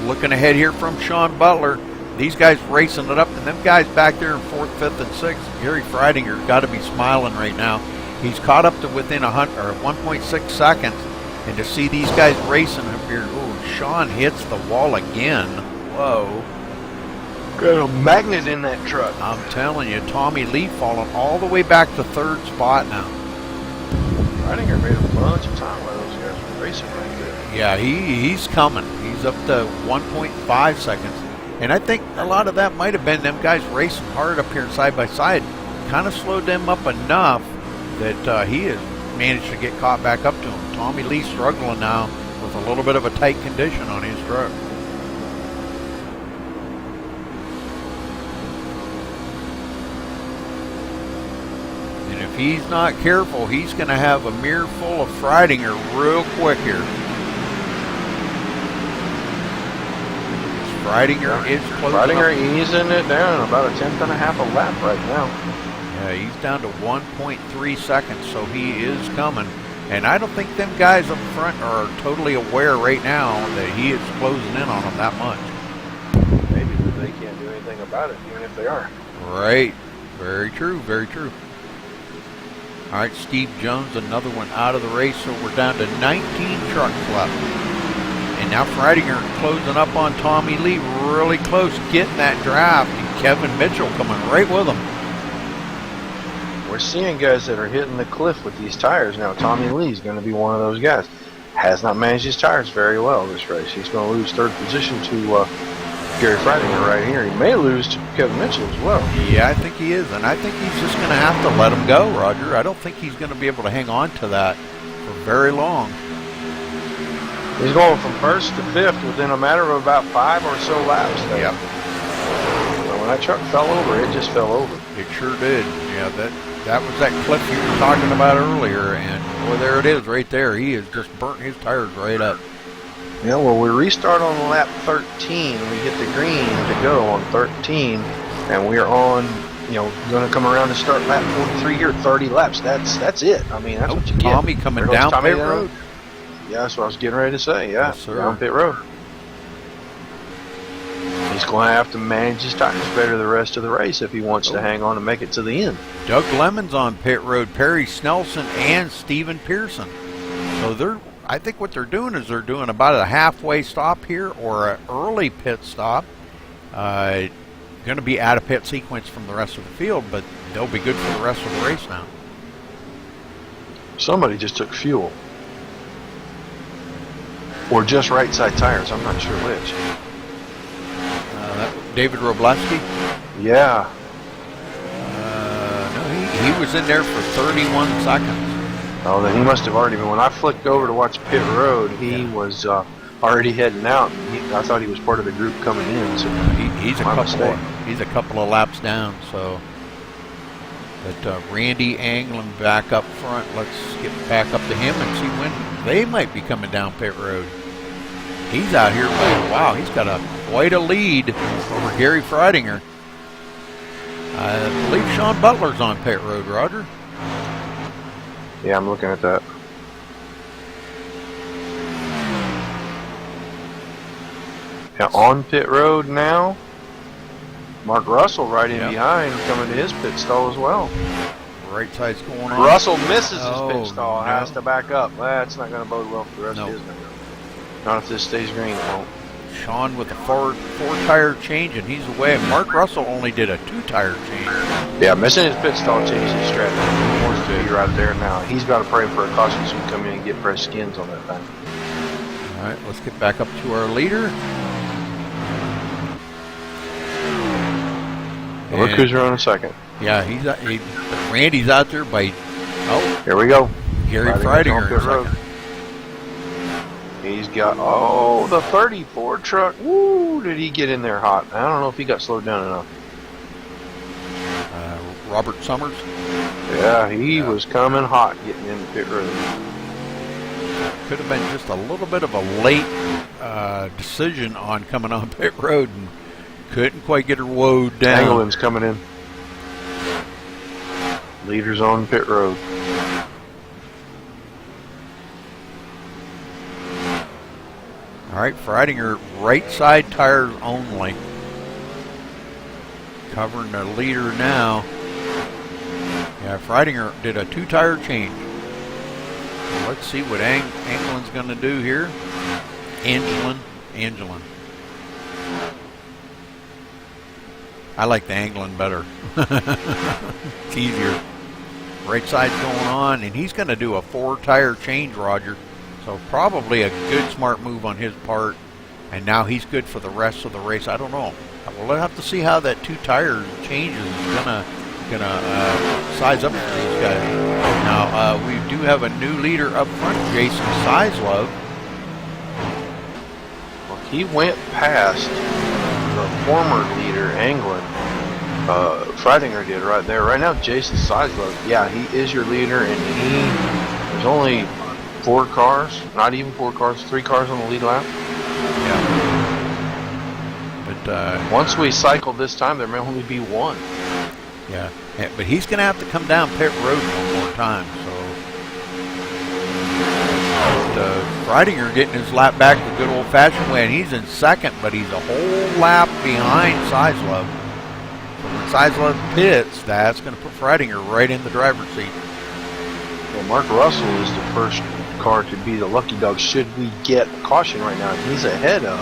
looking ahead here from Sean Butler. These guys racing it up, and them guys back there in 4th, 5th, and 6th. Gary Freidinger got to be smiling right now. He's caught up to within 1.6 seconds, and to see these guys racing up here, ooh, Sean hits the wall again. Whoa. Got a magnet in that truck. I'm telling you, Tommy Lee falling all the way back to 3rd spot now. Freidinger made a bunch of time while those guys were racing right there. Yeah, he's coming. He's up to 1.5 seconds. And I think a lot of that might have been them guys racing hard up here side by side. Kind of slowed them up enough that he has managed to get caught back up to him. Tommy Lee struggling now with a little bit of a tight condition on his truck. And if he's not careful, he's going to have a mirror full of Freidinger real quick here. Freidinger is closing Freidinger up. easing it down about a 1/10 and a half a lap right now. Yeah, he's down to 1.3 seconds, so he is coming. And I don't think them guys up front are totally aware right now that he is closing in on them that much. Maybe they can't do anything about it, even if they are. Right. Very true, very true. All right, Steve Jones, another one out of the race, so we're down to 19 trucks left. And now Freidinger closing up on Tommy Lee, really close, getting that draft. And Kevin Mitchell coming right with him. We're seeing guys that are hitting the cliff with these tires now. Tommy Lee's going to be one of those guys. Has not managed his tires very well this race. He's going to lose 3rd position to Gary Freidinger right here. He may lose to Kevin Mitchell as well. Yeah, I think he is. And I think he's just going to have to let him go, Roger. I don't think he's going to be able to hang on to that for very long. He's going from 1st to 5th within a matter of about 5 or so laps there. Yep. When that truck fell over, it just fell over. It sure did. Yeah, that was that cliff you were talking about earlier, and boy, there it is right there. He has just burnt his tires right up. Yeah, well, we restart on lap 13. We hit the green to go on 13, and we're on, going to come around to start lap 43 here, 30 laps. That's it. I mean, that's what you get. Tommy coming There goes down Tommy pit road. Yeah, that's what I was getting ready to say. Yeah, Yes, sir. down pit road. He's going to have to manage his tires better the rest of the race if he wants to hang on and make it to the end. Doug Lemon's on pit road, Perry Snelson, and Steven Pearson. So I think what they're doing is they're doing about a halfway stop here or an early pit stop. Going to be out of pit sequence from the rest of the field, but they'll be good for the rest of the race now. Somebody just took fuel. Or just right side tires. I'm not sure which. David Robleski? Yeah. No, he was in there for 31 seconds. Oh, then he must have already been. When I flicked over to watch pit road, he was already heading out. I thought he was part of the group coming in. So he's a couple of laps down. So, but Randy Anglin back up front. Let's get back up to him and see when they might be coming down pit road. He's out here, wow, he's got quite a lead over Gary Freidinger. I believe Sean Butler's on pit road, Roger. Yeah, I'm looking at that. Yeah, on pit road now. Mark Russell right in behind, coming to his pit stall as well. Right side's going on. Russell misses his pit stall, no. has to back up. That's not going to bode well for the rest of his night. Not if this stays green, it won't. Sean with a four tire change, and he's away. Mark Russell only did a 2-tire change. Yeah, missing his pit stall changed his strategy. More speed right there now. He's got to pray for a caution so he can come in and get fresh skins on that thing. All right, let's get back up to our leader. Look who's running second. Yeah, Randy's out there by. Oh, here we go. Gary Freidinger in second. He's got, the 34 truck. Woo, did he get in there hot? I don't know if he got slowed down enough. Robert Summers? Yeah, he was coming hot getting in the pit road. Could have been just a little bit of a late decision on coming on pit road and couldn't quite get her woed down. Anglin's coming in. Leaders on pit road. All All right, Freidinger, right side tires only. Covering the leader now. Yeah, Freidinger did a 2-tire change. Let's see what Angelin's going to do here. Angelin. I like the Anglin better. It's easier. Right side's going on, and he's going to do a 4-tire change, Roger. So probably a good, smart move on his part. And now he's good for the rest of the race. I don't know. We'll have to see how that 2-tire changes is gonna size up for these guys. Now we do have a new leader up front, Jason Sizlove. Well, he went past the former leader, Anglin. Freidinger did right there. Right now, Jason Sizlove, yeah, he is your leader, and there's only 4 cars, not even 4 cars, 3 cars on the lead lap. Yeah. But once we cycle this time, there may only be 1. Yeah, but he's going to have to come down pit road one more time. So, Freidinger getting his lap back the good old-fashioned way, and he's in second, but he's a whole lap behind Sizlove. So when Sizlove pits, that's going to put Freidinger right in the driver's seat. Well, Mark Russell is the first car to be the lucky dog should we get caution right now. He's ahead of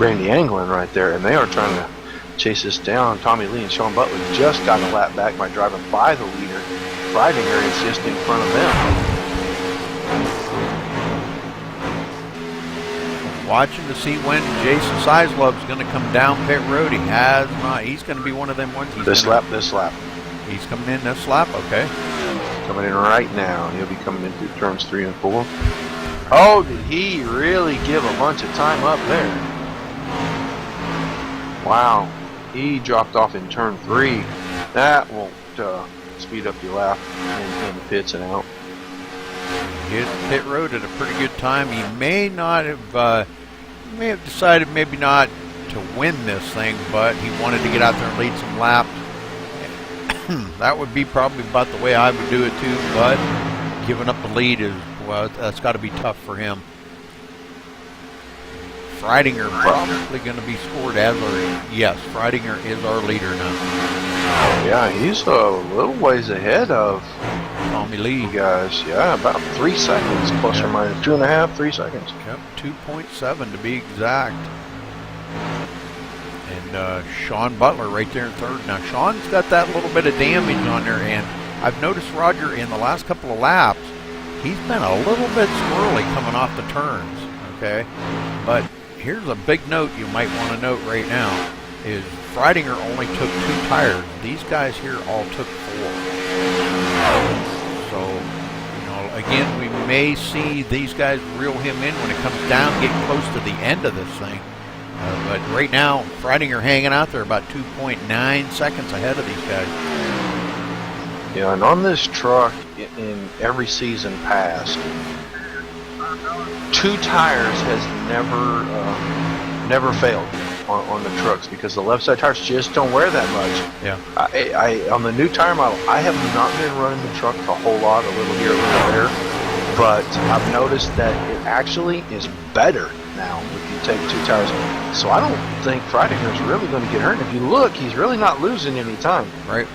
Randy Anglin right there, and they are trying to chase us down. Tommy Lee and Sean Butler just got a lap back by driving by the leader. Freidinger is just in front of them. Watching to see when Jason Sizlove's going to come down pit road. He has not. He's going to be one of them ones. This lap. He's coming in this lap, okay. Coming in right now. He'll be coming in through turns 3 and 4. Oh, did he really give a bunch of time up there? Wow. He dropped off in turn 3. That won't speed up your lap in the pits and out. He hit pit road at a pretty good time. He may not have, may have decided maybe not to win this thing, but he wanted to get out there and lead some laps. That would be probably about the way I would do it too, but giving up the lead is, well, that's got to be tough for him. Freidinger probably going to be scored as our, yes, Freidinger is our leader now. Yeah, he's a little ways ahead of Tommy Lee. You guys, yeah, about 3 seconds, plus or minus 2.5, 3 seconds. Yep, 2.7 to be exact. And Sean Butler right there in third. Now, Sean's got that little bit of damage on there, and I've noticed, Roger, in the last couple of laps, he's been a little bit squirrely coming off the turns, okay? But here's a big note you might want to note right now, is Freidinger only took 2 tires. These guys here all took 4. So, you know, again, we may see these guys reel him in when it comes down, getting close to the end of this thing. But right now, Freidinger hanging out there about 2.9 seconds ahead of these guys. Yeah, and on this truck, in every season past, 2 tires has never failed on the trucks because the left side tires just don't wear that much. Yeah. I on the new tire model, I have not been running the truck a whole lot, a little here, a little there, but I've noticed that it actually is better now if you take 2 tires. So I don't think Freidinger's really going to get hurt. If you look, he's really not losing any time. Right.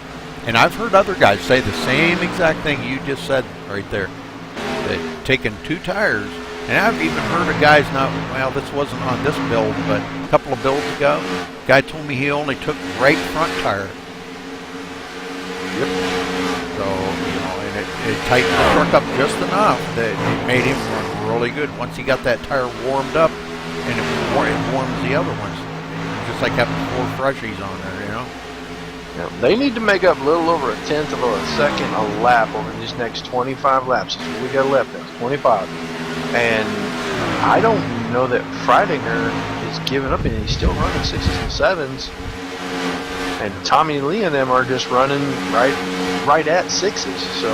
And I've heard other guys say the same exact thing you just said right there. That taking 2 tires, and I've even heard of guys not, well, this wasn't on this build, but a couple of builds ago, a guy told me he only took right front tire. Yep. So, you know, and it tightened the truck up just enough that it made him run really good. Once he got that tire warmed up, and it warms the other ones. Just like having 4 freshies on there, you know? Now, they need to make up a little over 1/10 of a second a lap over these next 25 laps. That's what we got left now, 25. And I don't know that Freidinger is giving up, and he's still running 6s and 7s. And Tommy Lee and them are just running right at 6s. So,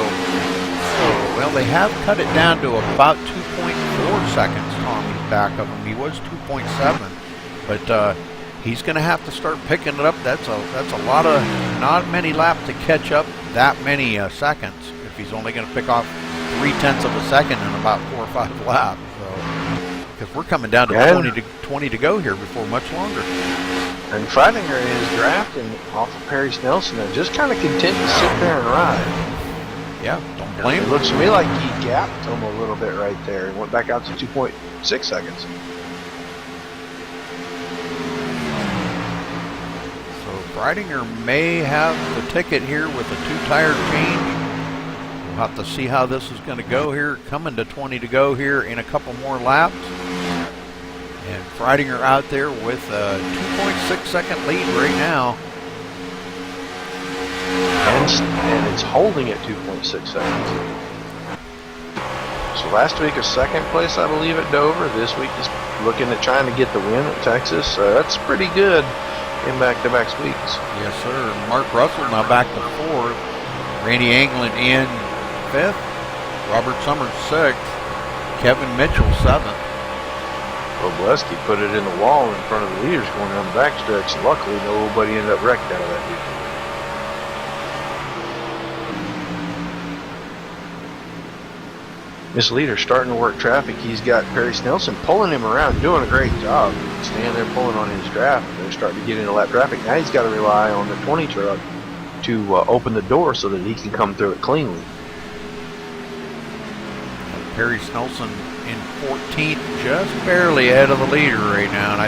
well, they have cut it down to about 2.4 seconds. Tommy's back of him. He was 2.7, but he's going to have to start picking it up. That's a lot of, not many laps to catch up that many seconds if he's only going to pick off 3 3/10 of a second in about 4 or 5 laps. So, because we're coming down to Yeah. 20 to go here before much longer. And Freidinger is drafting off of Perry Snelson and just kind of content to sit there and ride. Yeah, don't blame It him. looks to me like he gapped him a little bit right there and went back out to 2.6 seconds. So Freidinger may have the ticket here with a 2-tire change. We'll have to see how this is going to go here. Coming to 20 to go here in a couple more laps. And Freidinger out there with a 2.6 second lead right now. And it's holding at 2.6 seconds. So last week was second place, I believe, at Dover. This week is looking at trying to get the win at Texas. That's pretty good in back-to-back weeks. Yes, sir. Mark Russell now back to 4th. Randy England in 5th. Robert Summers 6th. Kevin Mitchell 7th. Well, Bolesky put it in the wall in front of the leaders going down the backstretch. Luckily, nobody ended up wrecked out of that vehicle. This leader starting to work traffic. He's got Perry Snelson pulling him around, doing a great job. Standing there pulling on his draft. They're starting to get into lap traffic. Now he's got to rely on the 20 truck to open the door so that he can come through it cleanly. Perry Snelson in 14th, just barely ahead of the leader right now. And I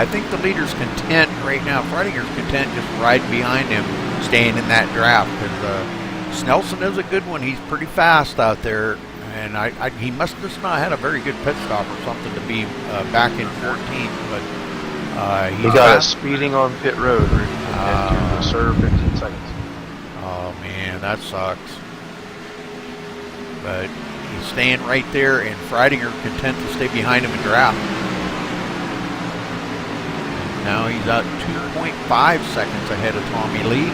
think the leader's content right now. Freidinger's content just riding behind him, staying in that draft. Because Snelson is a good one. He's pretty fast out there. And he must have not had a very good pit stop or something to be back in 14th. But he got us speeding on pit road and to serve 15 seconds. Oh, man, that sucks. But he's staying right there, and Freidinger content to stay behind him and draft. Now he's out 2.5 seconds ahead of Tommy Lee.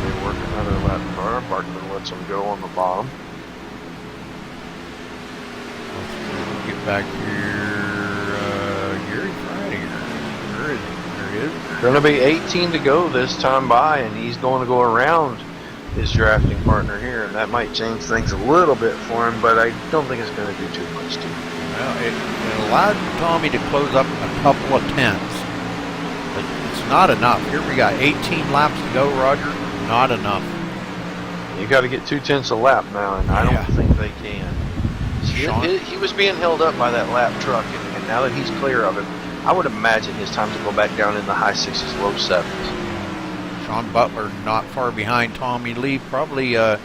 They work another lap car. Barkman lets him go on the bottom. Let's get back here. Gary Freidinger. Where is he? There he is. Going to be 18 to go this time by, and he's going to go around his drafting partner here, and that might change things a little bit for him, but I don't think it's going to do too much to him. Well, it allowed Tommy to close up a couple of tenths, but it's not enough. Here we got 18 laps to go, Roger. Not enough. You got to get 2/10 a lap now, and I don't think they can. He was being held up by that lap truck, and now that he's clear of it, I would imagine his time to go back down in the high 6s, low 7s. Sean Butler not far behind Tommy Lee. Probably, I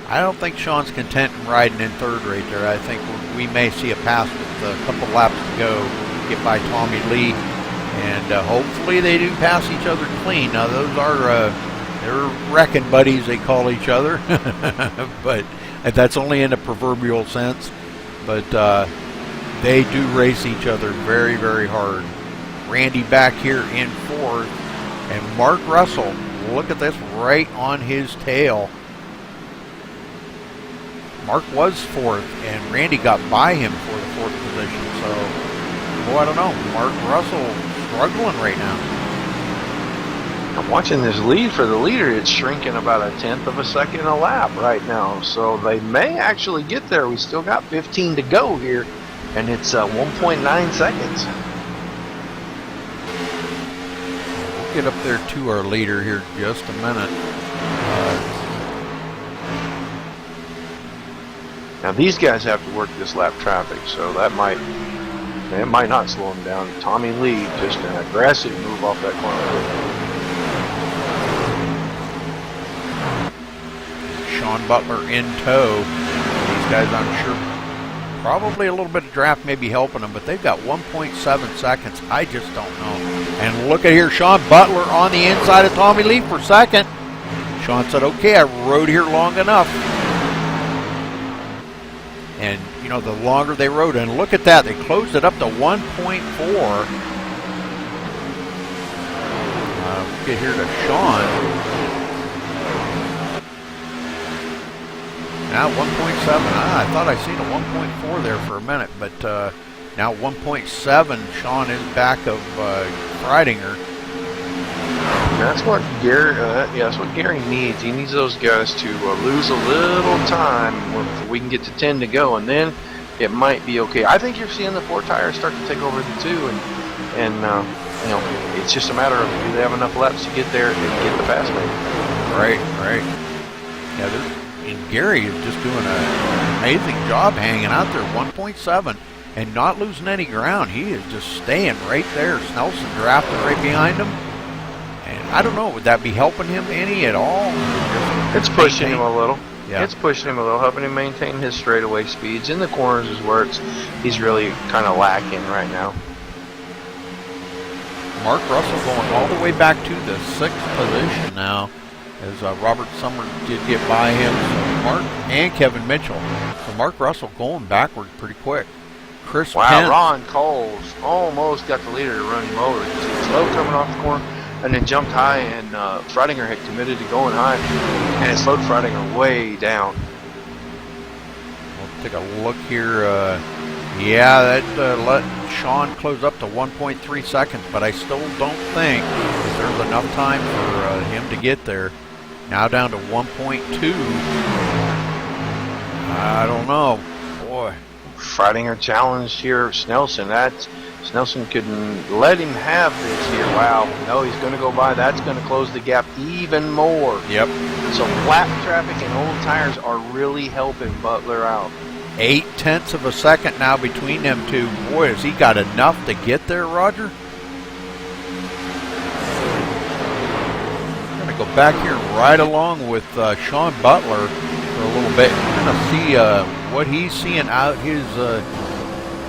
don't think Sean's content in riding in 3rd right there. I think we may see a pass with a couple laps to go, get by Tommy Lee, and hopefully they do pass each other clean. Now those are they're wrecking buddies, they call each other, but that's only in a proverbial sense. But they do race each other very, very hard. Randy back here in 4th. And Mark Russell, look at this, right on his tail. Mark was 4th, and Randy got by him for the 4th position. So, boy, I don't know. Mark Russell struggling right now. I'm watching this lead for the leader. It's shrinking about 1/10 of a second a lap right now. So they may actually get there. We still got 15 to go here, and it's 1.9 seconds. Get up there to our leader here in just a minute. Now these guys have to work this lap traffic, so that might not slow them down. Tommy Lee, just an aggressive move off that corner. Sean Butler in tow. These guys, I'm sure, probably a little bit of draft may be helping them, but they've got 1.7 seconds. I just don't know. And look at here, Sean Butler on the inside of Tommy Lee for 2nd. Sean said, okay, I rode here long enough. And, you know, the longer they rode, and look at that, they closed it up to 1.4. Get here to Sean. Now 1.7. I thought I seen a 1.4 there for a minute, but now 1.7. Sean is back of Freidinger. That's what Gary needs. He needs those guys to lose a little time before we can get to 10 to go, and then it might be okay. I think you're seeing the 4 tires start to take over the 2, and you know, it's just a matter of do they have enough laps to get there and get the pass made. Right. Yeah, and Gary is just doing an amazing job hanging out there, 1.7, and not losing any ground. He is just staying right there. Snelson drafting right behind him. And I don't know, would that be helping him any at all? It's pushing him a little. Yeah. It's pushing him a little, helping him maintain his straightaway speeds. In the corners is where he's really kind of lacking right now. Mark Russell going all the way back to the 6th position now, as Robert Summers did get by him. So Mark and Kevin Mitchell. So Mark Russell going backward pretty quick. Chris Pence. Ron Coles almost got the leader to run him over. He was slow coming off the corner and then jumped high, and Fredinger had committed to going high, and it slowed Fredinger way down. We'll take a look here. Yeah, that let Sean close up to 1.3 seconds, but I still don't think that there's enough time for him to get there. Now down to 1.2. I don't know. Boy. Fredinger challenged here Snelson. Snelson couldn't let him have this here. Wow. No, he's going to go by. That's going to close the gap even more. Yep. So lap traffic and old tires are really helping Butler out. 0.8 of a second now between them two. Boy, has he got enough to get there, Roger? We're going to go back here right along with Sean Butler for a little bit. We're going to see what he's seeing out his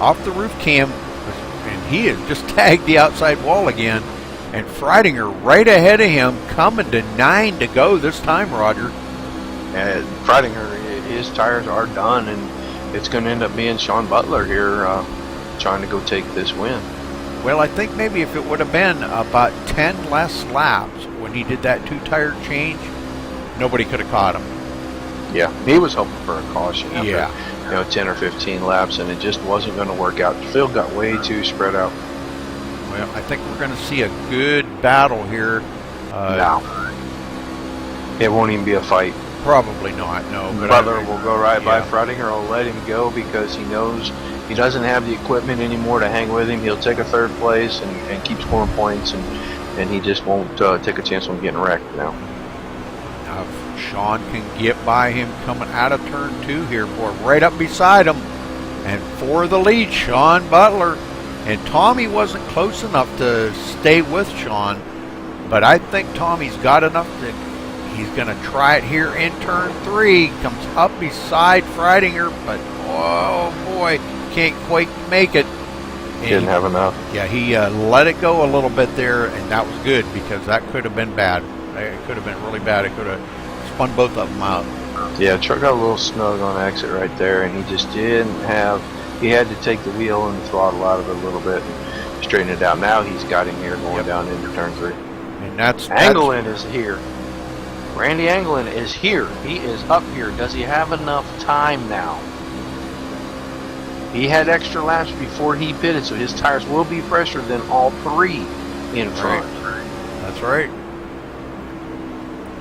off the roof cam. And he has just tagged the outside wall again. And Fredinger right ahead of him, coming to 9 to go this time, Roger. And Fredinger, his tires are done, and it's going to end up being Sean Butler here trying to go take this win. Well, I think maybe if it would have been about 10 less laps when he did that 2-tire change, nobody could have caught him. Yeah, he was hoping for a caution after, yeah. 10 or 15 laps, and it just wasn't going to work out. The field got way too spread out. Well, I think we're going to see a good battle here. No. It won't even be a fight. Probably not, no. But Butler will go right by Fredinger. Will let him go because he knows he doesn't have the equipment anymore to hang with him. He'll take a 3rd place and keep scoring points, and he just won't take a chance on getting wrecked now. Now, if Sean can get by him coming out of turn 2 here, boy, right up beside him. And for the lead, Sean Butler. And Tommy wasn't close enough to stay with Sean, but I think Tommy's got enough that he's going to try it here in turn 3. Comes up beside Fredinger, but oh boy, can't quite make it. And Didn't have enough. Yeah, he let it go a little bit there, and that was good because that could have been bad. It could have been really bad. It could have spun both of them out. Yeah, truck got a little snug on exit right there, and he just didn't have. He had to take the wheel and the throttle out of it a little bit and straighten it out. Now he's got him here going down into turn 3. And that's Anglin is here. Randy Anglin is here. He is up here. Does he have enough time now? He had extra laps before he pitted, so his tires will be fresher than all 3 in front. That's right.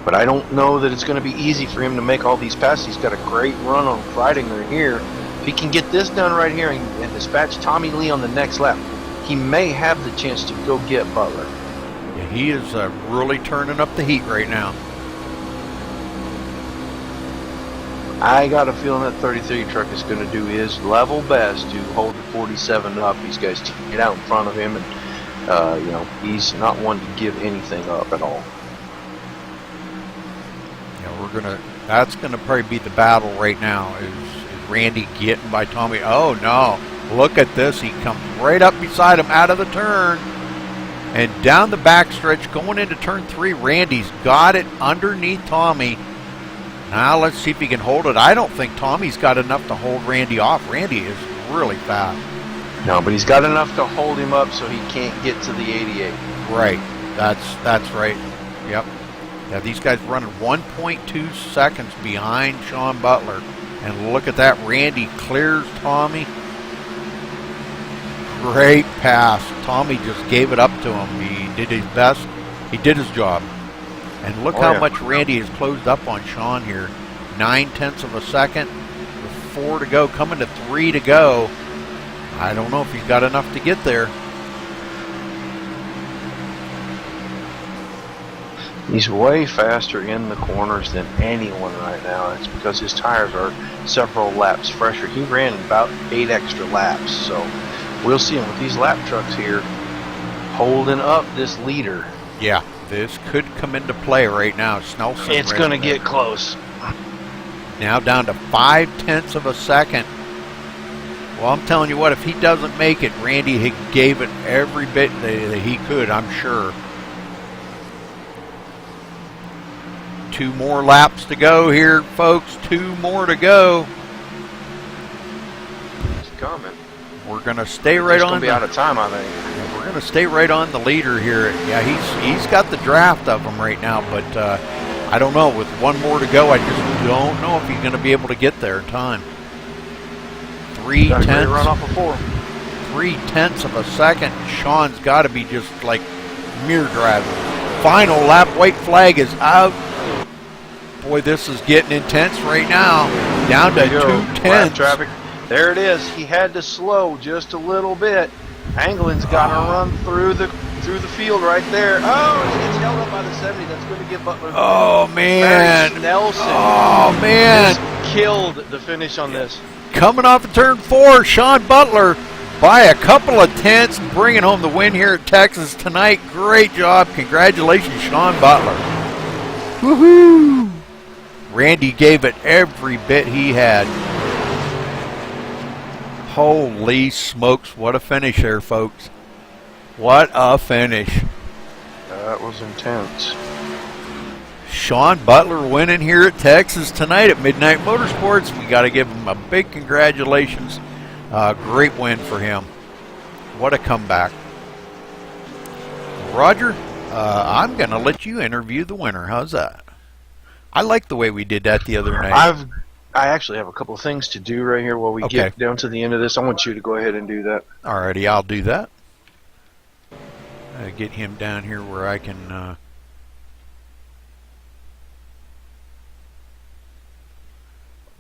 But I don't know that it's going to be easy for him to make all these passes. He's got a great run on Fredinger here. If he can get this done right here and dispatch Tommy Lee on the next lap, he may have the chance to go get Butler. Yeah, he is really turning up the heat right now. I got a feeling that 33 truck is going to do his level best to hold the 47 up. These guys to get out in front of him, and he's not one to give anything up at all. Yeah, that's gonna probably be the battle right now. Is Randy getting by Tommy? Oh no! Look at this. He comes right up beside him out of the turn, and down the backstretch going into turn 3. Randy's got it underneath Tommy. Now let's see if he can hold it. I don't think Tommy's got enough to hold Randy off. Randy is really fast. No, but he's got enough to hold him up so he can't get to the 88. Right. That's right. Yep. Yeah, these guys running 1.2 seconds behind Sean Butler. And look at that. Randy clears Tommy. Great pass. Tommy just gave it up to him. He did his best He did his job. And look Oh, how yeah. much Randy has closed up on Sean here. 9/10 of a second with 4 to go, coming to 3 to go. I don't know if he's got enough to get there. He's way faster in the corners than anyone right now. It's because his tires are several laps fresher. He ran about 8 extra laps, so we'll see him with these lap trucks here holding up this leader. Yeah, this could come into play right now. Snelson. It's going to get close. Now down to 5/10 of a second. Well, I'm telling you what, if he doesn't make it, Randy gave it every bit that he could, I'm sure. 2 more laps to go here, folks. 2 more to go. It's coming. We're going to stay right He's on. going to be out of time, I think. We're going to stay right on the leader here. Yeah, he's got the draft of them right now, but I don't know. With 1 more to go, I just don't know if he's going to be able to get there in time. Got a great run 3/10. off before. 3/10 of a second. Sean's got to be just like mirror driving. Final lap, white flag is out. Boy, this is getting intense right now. Down to 2/10. Lap traffic. There it is. He had to slow just a little bit. Anglin's got to run through the field right there. Oh, he gets held up by the 70. That's going to give Butler. Oh, man. Nelson. Oh, man. Just killed the finish on this. Coming off of turn 4, Sean Butler by a couple of tenths, bringing home the win here at Texas tonight. Great job. Congratulations, Sean Butler. Woohoo! Randy gave it every bit he had. Holy smokes, what a finish there, folks. What a finish. That was intense. Sean Butler winning here at Texas tonight at Midnight Motorsports. We got to give him a big congratulations. Great win for him. What a comeback. Roger, I'm going to let you interview the winner. How's that? I like the way we did that the other night. I actually have a couple of things to do right here while we get down to the end of this. I want you to go ahead and do that. Alrighty, I'll do that. Get him down here where I can...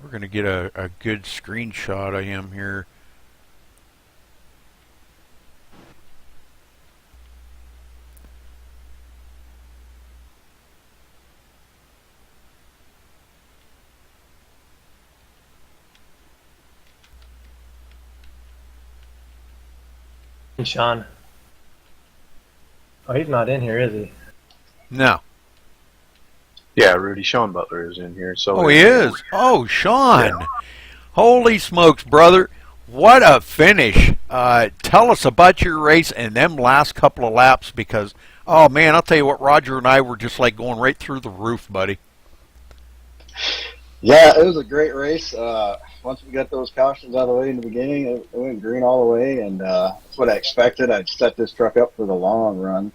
We're going to get a good screenshot of him here. Hey, Sean. Oh, he's not in here, is he? No. Yeah, Rudy, Sean Butler is in here. So Oh, he is. Oh, Sean. Yeah. Holy smokes, brother. What a finish. Tell us about your race and them last couple of laps because, oh, man, I'll tell you what, Roger and I were just like going right through the roof, buddy. Yeah, it was a great race. Once we got those cautions out of the way in the beginning, it went green all the way, and that's what I expected. I'd set this truck up for the long run,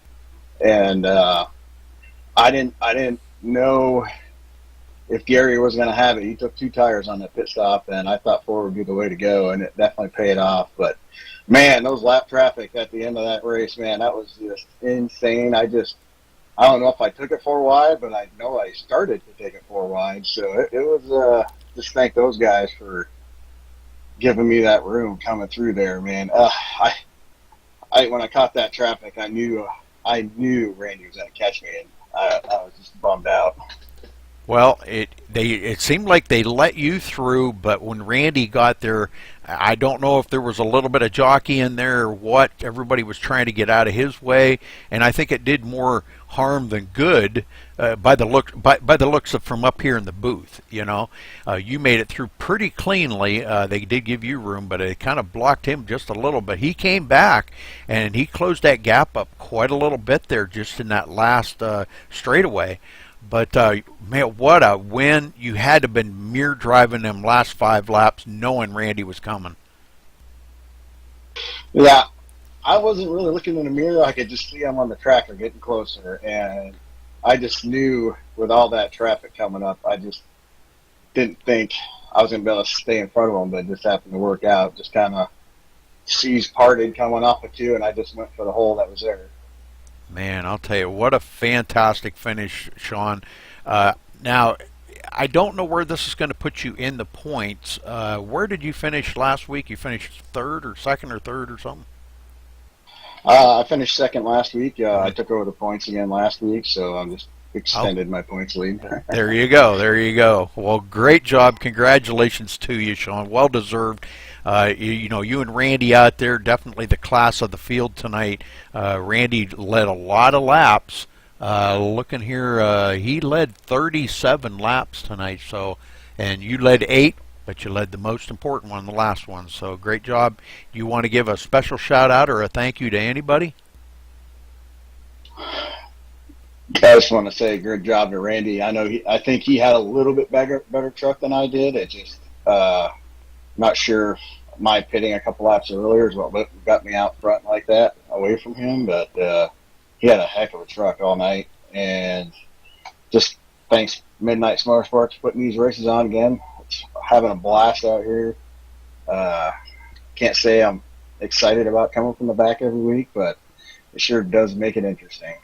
and I didn't know if Gary was going to have it. He took 2 tires on that pit stop, and I thought 4 would be the way to go, and it definitely paid off. But, man, those lap traffic at the end of that race, man, that was just insane. I don't know if I took it 4 wide, but I know I started to take it 4 wide. So it was just thank those guys for giving me that room coming through there, man. When I caught that traffic, I knew Randy was going to catch me, and I was just bummed out. Well, it seemed like they let you through, but when Randy got there, I don't know if there was a little bit of jockey in there or what. Everybody was trying to get out of his way, and I think it did more harm than good by the looks of from up here in the booth. You know, you made it through pretty cleanly. They did give you room, but it kind of blocked him just a little. But he came back and he closed that gap up quite a little bit there, just in that last straightaway. But, man, what a win. You had to have been mirror driving them last 5 laps knowing Randy was coming. Yeah, I wasn't really looking in the mirror. I could just see him on the track or getting closer. And I just knew with all that traffic coming up, I just didn't think I was going to be able to stay in front of him, but it just happened to work out. Just kind of seas parted coming off of 2, and I just went for the hole that was there. Man, I'll tell you, what a fantastic finish, Sean. Now, I don't know where this is going to put you in the points. Where did you finish last week? You finished third or second or third or something? I finished second last week. I took over the points again last week, so I'm just extended my points lead. There you go. There you go. Well, great job. Congratulations to you, Sean. Well deserved. You know, you and Randy out there, definitely the class of the field tonight. Randy led a lot of laps. Looking here, he led 37 laps tonight. So, and you led 8, but you led the most important one, the last one. So, great job. Do you want to give a special shout out or a thank you to anybody? I just want to say good job to Randy. I think he had a little bit better truck than I did. It just not sure my pitting a couple laps earlier is what got me out front like that away from him, but he had a heck of a truck all night. And just thanks Midnight Motorsports for putting these races on again. It's having a blast out here. Can't say I'm excited about coming from the back every week, but it sure does make it interesting.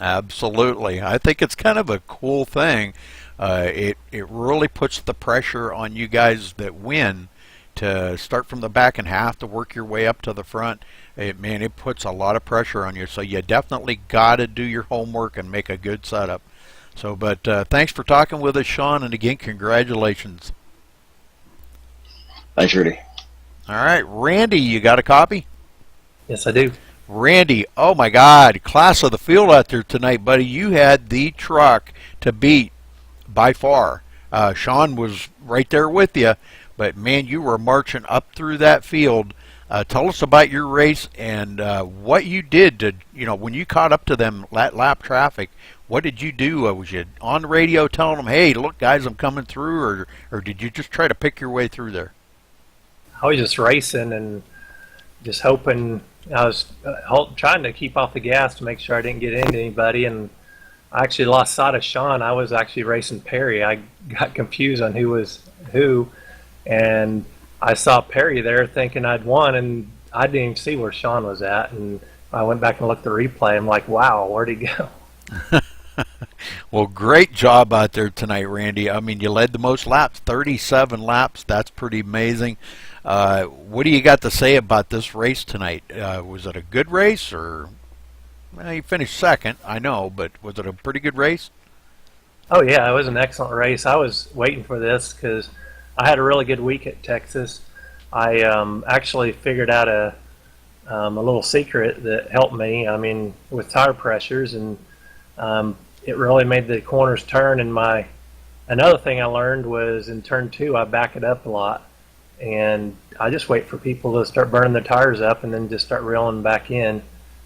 Absolutely. I think it's kind of a cool thing. It really puts the pressure on you guys that win to start from the back and have to work your way up to the front. Man, it puts a lot of pressure on you. So you definitely got to do your homework and make a good setup. So, but thanks for talking with us, Sean, and again, congratulations. Thanks, Rudy. All right, Randy, you got a copy? Yes, I do. Randy, oh my God, class of the field out there tonight, buddy. You had the truck to beat by far. Sean was right there with you, but man, you were marching up through that field. Tell us about your race and what you did to, you know, when you caught up to them lap traffic. What did you do? Was you on the radio telling them, "Hey, look, guys, I'm coming through," or did you just try to pick your way through there? I was just racing and just hoping. I was trying to keep off the gas to make sure I didn't get into anybody, and I actually lost sight of Sean. I was actually racing Perry. I got confused on who was who, and I saw Perry there thinking I'd won, and I didn't even see where Sean was at. And I went back and looked at the replay. I'm like, wow, where'd he go? Well, great job out there tonight, Randy. I mean, you led the most laps, 37 laps. That's pretty amazing. What do you got to say about this race tonight? Was it a good race, or you finished second, I know, but was it a pretty good race? Oh, yeah, it was an excellent race. I was waiting for this because I had a really good week at Texas. I actually figured out a little secret that helped me, I mean, with tire pressures, and it really made the corners turn. And another thing I learned was in turn 2, I back it up a lot. And I just wait for people to start burning their tires up and then just start reeling back in.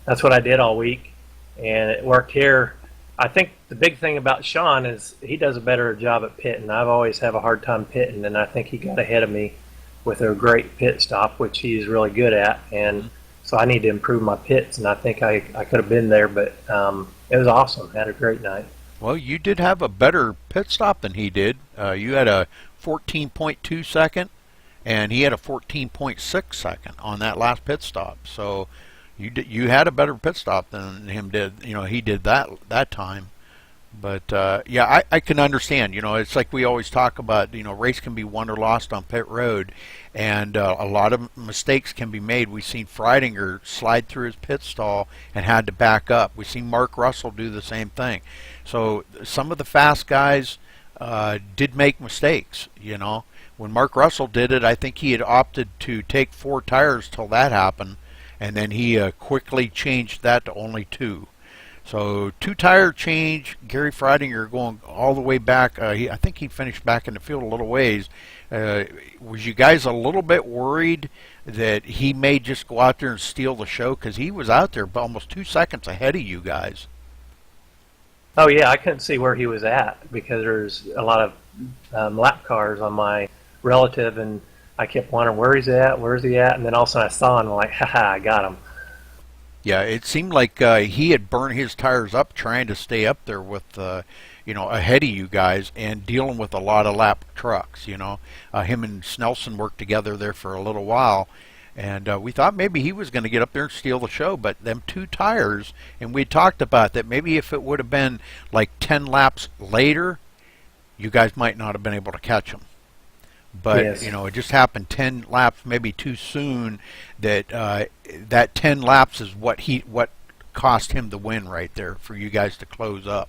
That's what I did all week, and it worked here. I think the big thing about Sean is he does a better job at pitting. I've always have a hard time pitting, and I think he got ahead of me with a great pit stop, which he's really good at. And so I need to improve my pits, and I think I could have been there, but it was awesome. Had a great night. Well, you did have a better pit stop than he did. You had a 14.2 second. And he had a 14.6 second on that last pit stop. So you had a better pit stop than him did. You know, he did that time. But yeah, I can understand. You know, it's like we always talk about. You know, race can be won or lost on pit road, and a lot of mistakes can be made. We've seen Freidinger slide through his pit stall and had to back up. We've seen Mark Russell do the same thing. So some of the fast guys did make mistakes. You know. When Mark Russell did it, I think he had opted to take 4 tires till that happened, and then he quickly changed that to only 2. So 2-tire change. Gary Freidinger going all the way back. I think he finished back in the field a little ways. Was you guys a little bit worried that he may just go out there and steal the show? Because he was out there almost 2 seconds ahead of you guys. Oh, yeah, I couldn't see where he was at because there's a lot of lap cars on my relative, and I kept wondering where he's at, and then all of a sudden I saw him, and I'm like, haha, I got him. Yeah, it seemed like he had burned his tires up trying to stay up there with, you know, ahead of you guys and dealing with a lot of lap trucks. You know, him and Snelson worked together there for a little while, And we thought maybe he was going to get up there and steal the show, but them 2 tires, and we talked about that, maybe if it would have been like 10 laps later, you guys might not have been able to catch him. But, Yes. it just happened 10 laps maybe too soon that that 10 laps is what cost him the win right there for you guys to close up.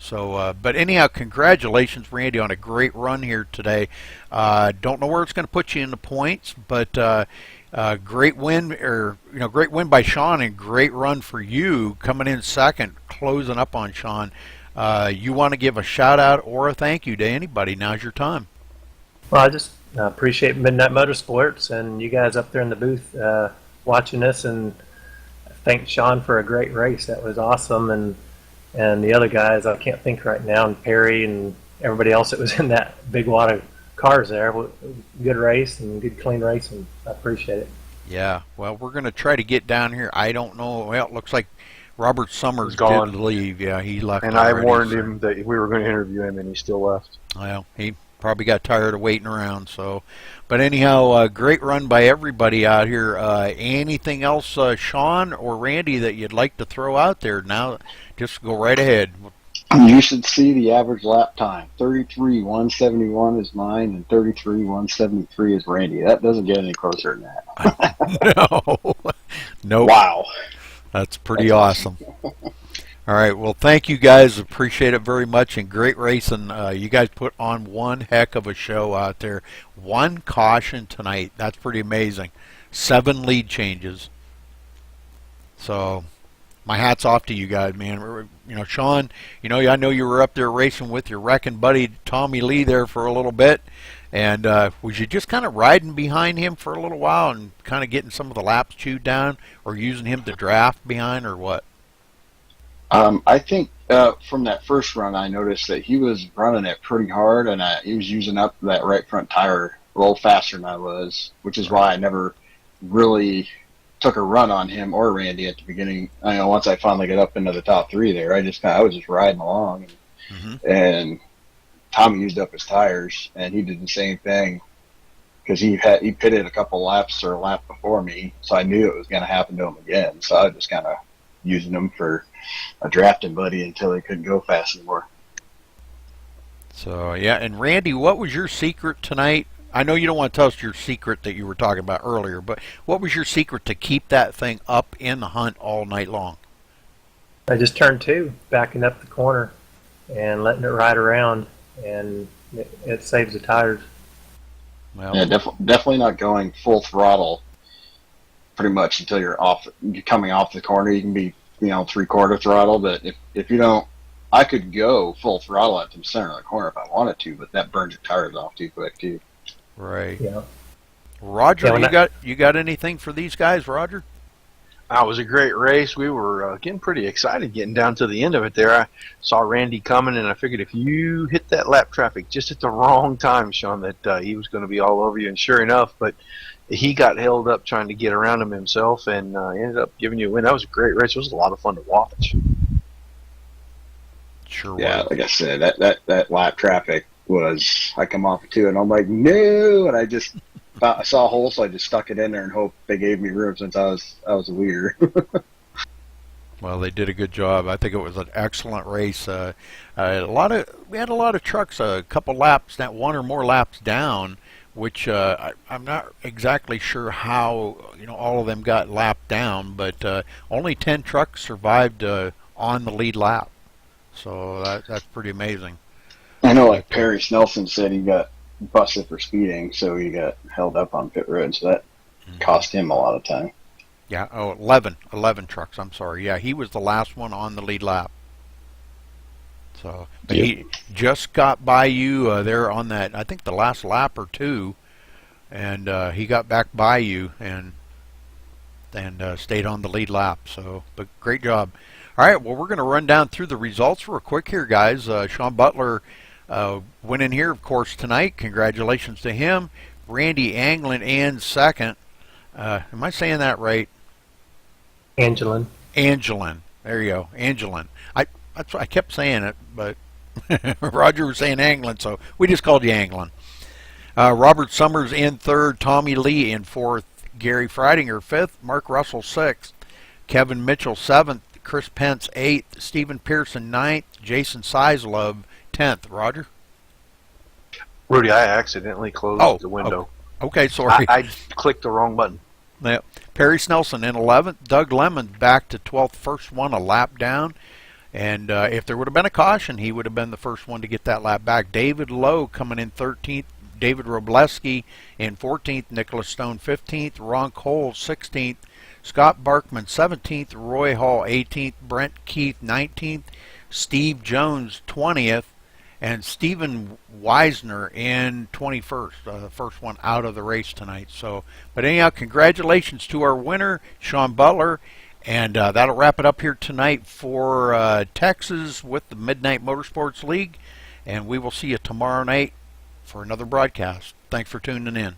So, but anyhow, congratulations, Randy, on a great run here today. Don't know where it's going to put you in the points, but great win, great win by Sean, and great run for you coming in second, closing up on Sean. You want to give a shout out or a thank you to anybody? Now's your time. Well, I just appreciate Midnight Motorsports and you guys up there in the booth watching this, and thank Sean for a great race. That was awesome, and the other guys I can't think right now, and Perry and everybody else that was in that big wad of cars there. Good race and good clean race, and I appreciate it. Yeah, well, we're going to try to get down here. I don't know. Well, it looks like Robert Summers gone. did leave. Yeah, he left. And I already, warned so. him that we were going to interview him, and he still left. Well, he probably got tired of waiting around. So, but anyhow, great run by everybody out here. Anything else, Sean or Randy, that you'd like to throw out there? Now, just go right ahead. You should see the average lap time. 33,171 is mine, and 33,173 is Randy. That doesn't get any closer than that. No. Wow. That's pretty awesome. All right. Well, thank you guys. Appreciate it very much, and great racing. You guys put on one heck of a show out there. 1 caution tonight. That's pretty amazing. 7 lead changes. So, my hat's off to you guys, man. Sean, I know you were up there racing with your wrecking buddy Tommy Lee there for a little bit. And was you just kind of riding behind him for a little while and kind of getting some of the laps chewed down, or using him to draft behind, or what? I think from that first run, I noticed that he was running it pretty hard, and he was using up that right front tire a little faster than I was, which is why I never really took a run on him or Randy at the beginning. I know once I finally got up into the top 3 there, I was just riding along, and Tommy used up his tires, and he did the same thing because he pitted a couple laps or a lap before me, so I knew it was going to happen to him again. So I was just kind of using him for a drafting buddy until he couldn't go fast anymore. So yeah, and Randy, what was your secret tonight? I know you don't want to tell us your secret that you were talking about earlier, but what was your secret to keep that thing up in the hunt all night long? I just turned 2, backing up the corner and letting it ride around, and it saves the tires. Well, Yeah, definitely not going full throttle pretty much until you're coming off the corner. You can be, 3/4 throttle, but if you don't, I could go full throttle at the center of the corner if I wanted to, but that burns your tires off too quick too. right. Yeah. Roger, Yeah, you got anything for these guys, Roger? It was a great race. We were getting pretty excited getting down to the end of it there. I saw Randy coming, and I figured if you hit that lap traffic just at the wrong time, Sean, that he was going to be all over you. And sure enough, but he got held up trying to get around him himself, and ended up giving you a win. That was a great race. It was a lot of fun to watch. Sure Yeah, was. like I said, that lap traffic was, I come off of 2 and I'm like, no, and I saw a hole, so I just stuck it in there and hoped they gave me room since I was a leader. Well, they did a good job. I think it was an excellent race. We had a lot of trucks, a couple laps, 1 or more laps down, which I'm not exactly sure how all of them got lapped down, but only 10 trucks survived on the lead lap. So that's pretty amazing. I know, like Perry Snelson said, he got busted for speeding, so he got held up on pit road, so that cost him a lot of time. Yeah, 11 trucks, I'm sorry. Yeah, he was the last one on the lead lap. So, but he just got by you there on that, I think the last lap or 2, and he got back by you and stayed on the lead lap. So, but great job. All right, well, we're going to run down through the results real quick here, guys. Sean Butler winning here, of course, tonight. Congratulations to him. Randy Anglin in second. Am I saying that right? Angelin. There you go, Angelin. I kept saying it, but Roger was saying Anglin, so we just called you Anglin. Robert Summers in third. Tommy Lee in fourth. Gary Freidinger 5th, Mark Russell 6th, Kevin Mitchell 7th, Chris Pence 8th, Stephen Pearson 9th, Jason Sizlove 10th. Roger? Rudy, I accidentally closed the window. Okay, sorry. I clicked the wrong button. Yeah. Perry Snelson in 11th, Doug Lemon back to 12th, first one a lap down. And if there would have been a caution, he would have been the first one to get that lap back. David Lowe coming in 13th, David Robleski in 14th, Nicholas Stone 15th, Ron Cole 16th, Scott Barkman 17th, Roy Hall 18th, Brent Keith 19th, Steve Jones 20th, and Stephen Weisner in 21st, first one out of the race tonight. So, but anyhow, congratulations to our winner, Sean Butler. And that'll wrap it up here tonight for Texas with the Midnight Motorsports League. And we will see you tomorrow night for another broadcast. Thanks for tuning in.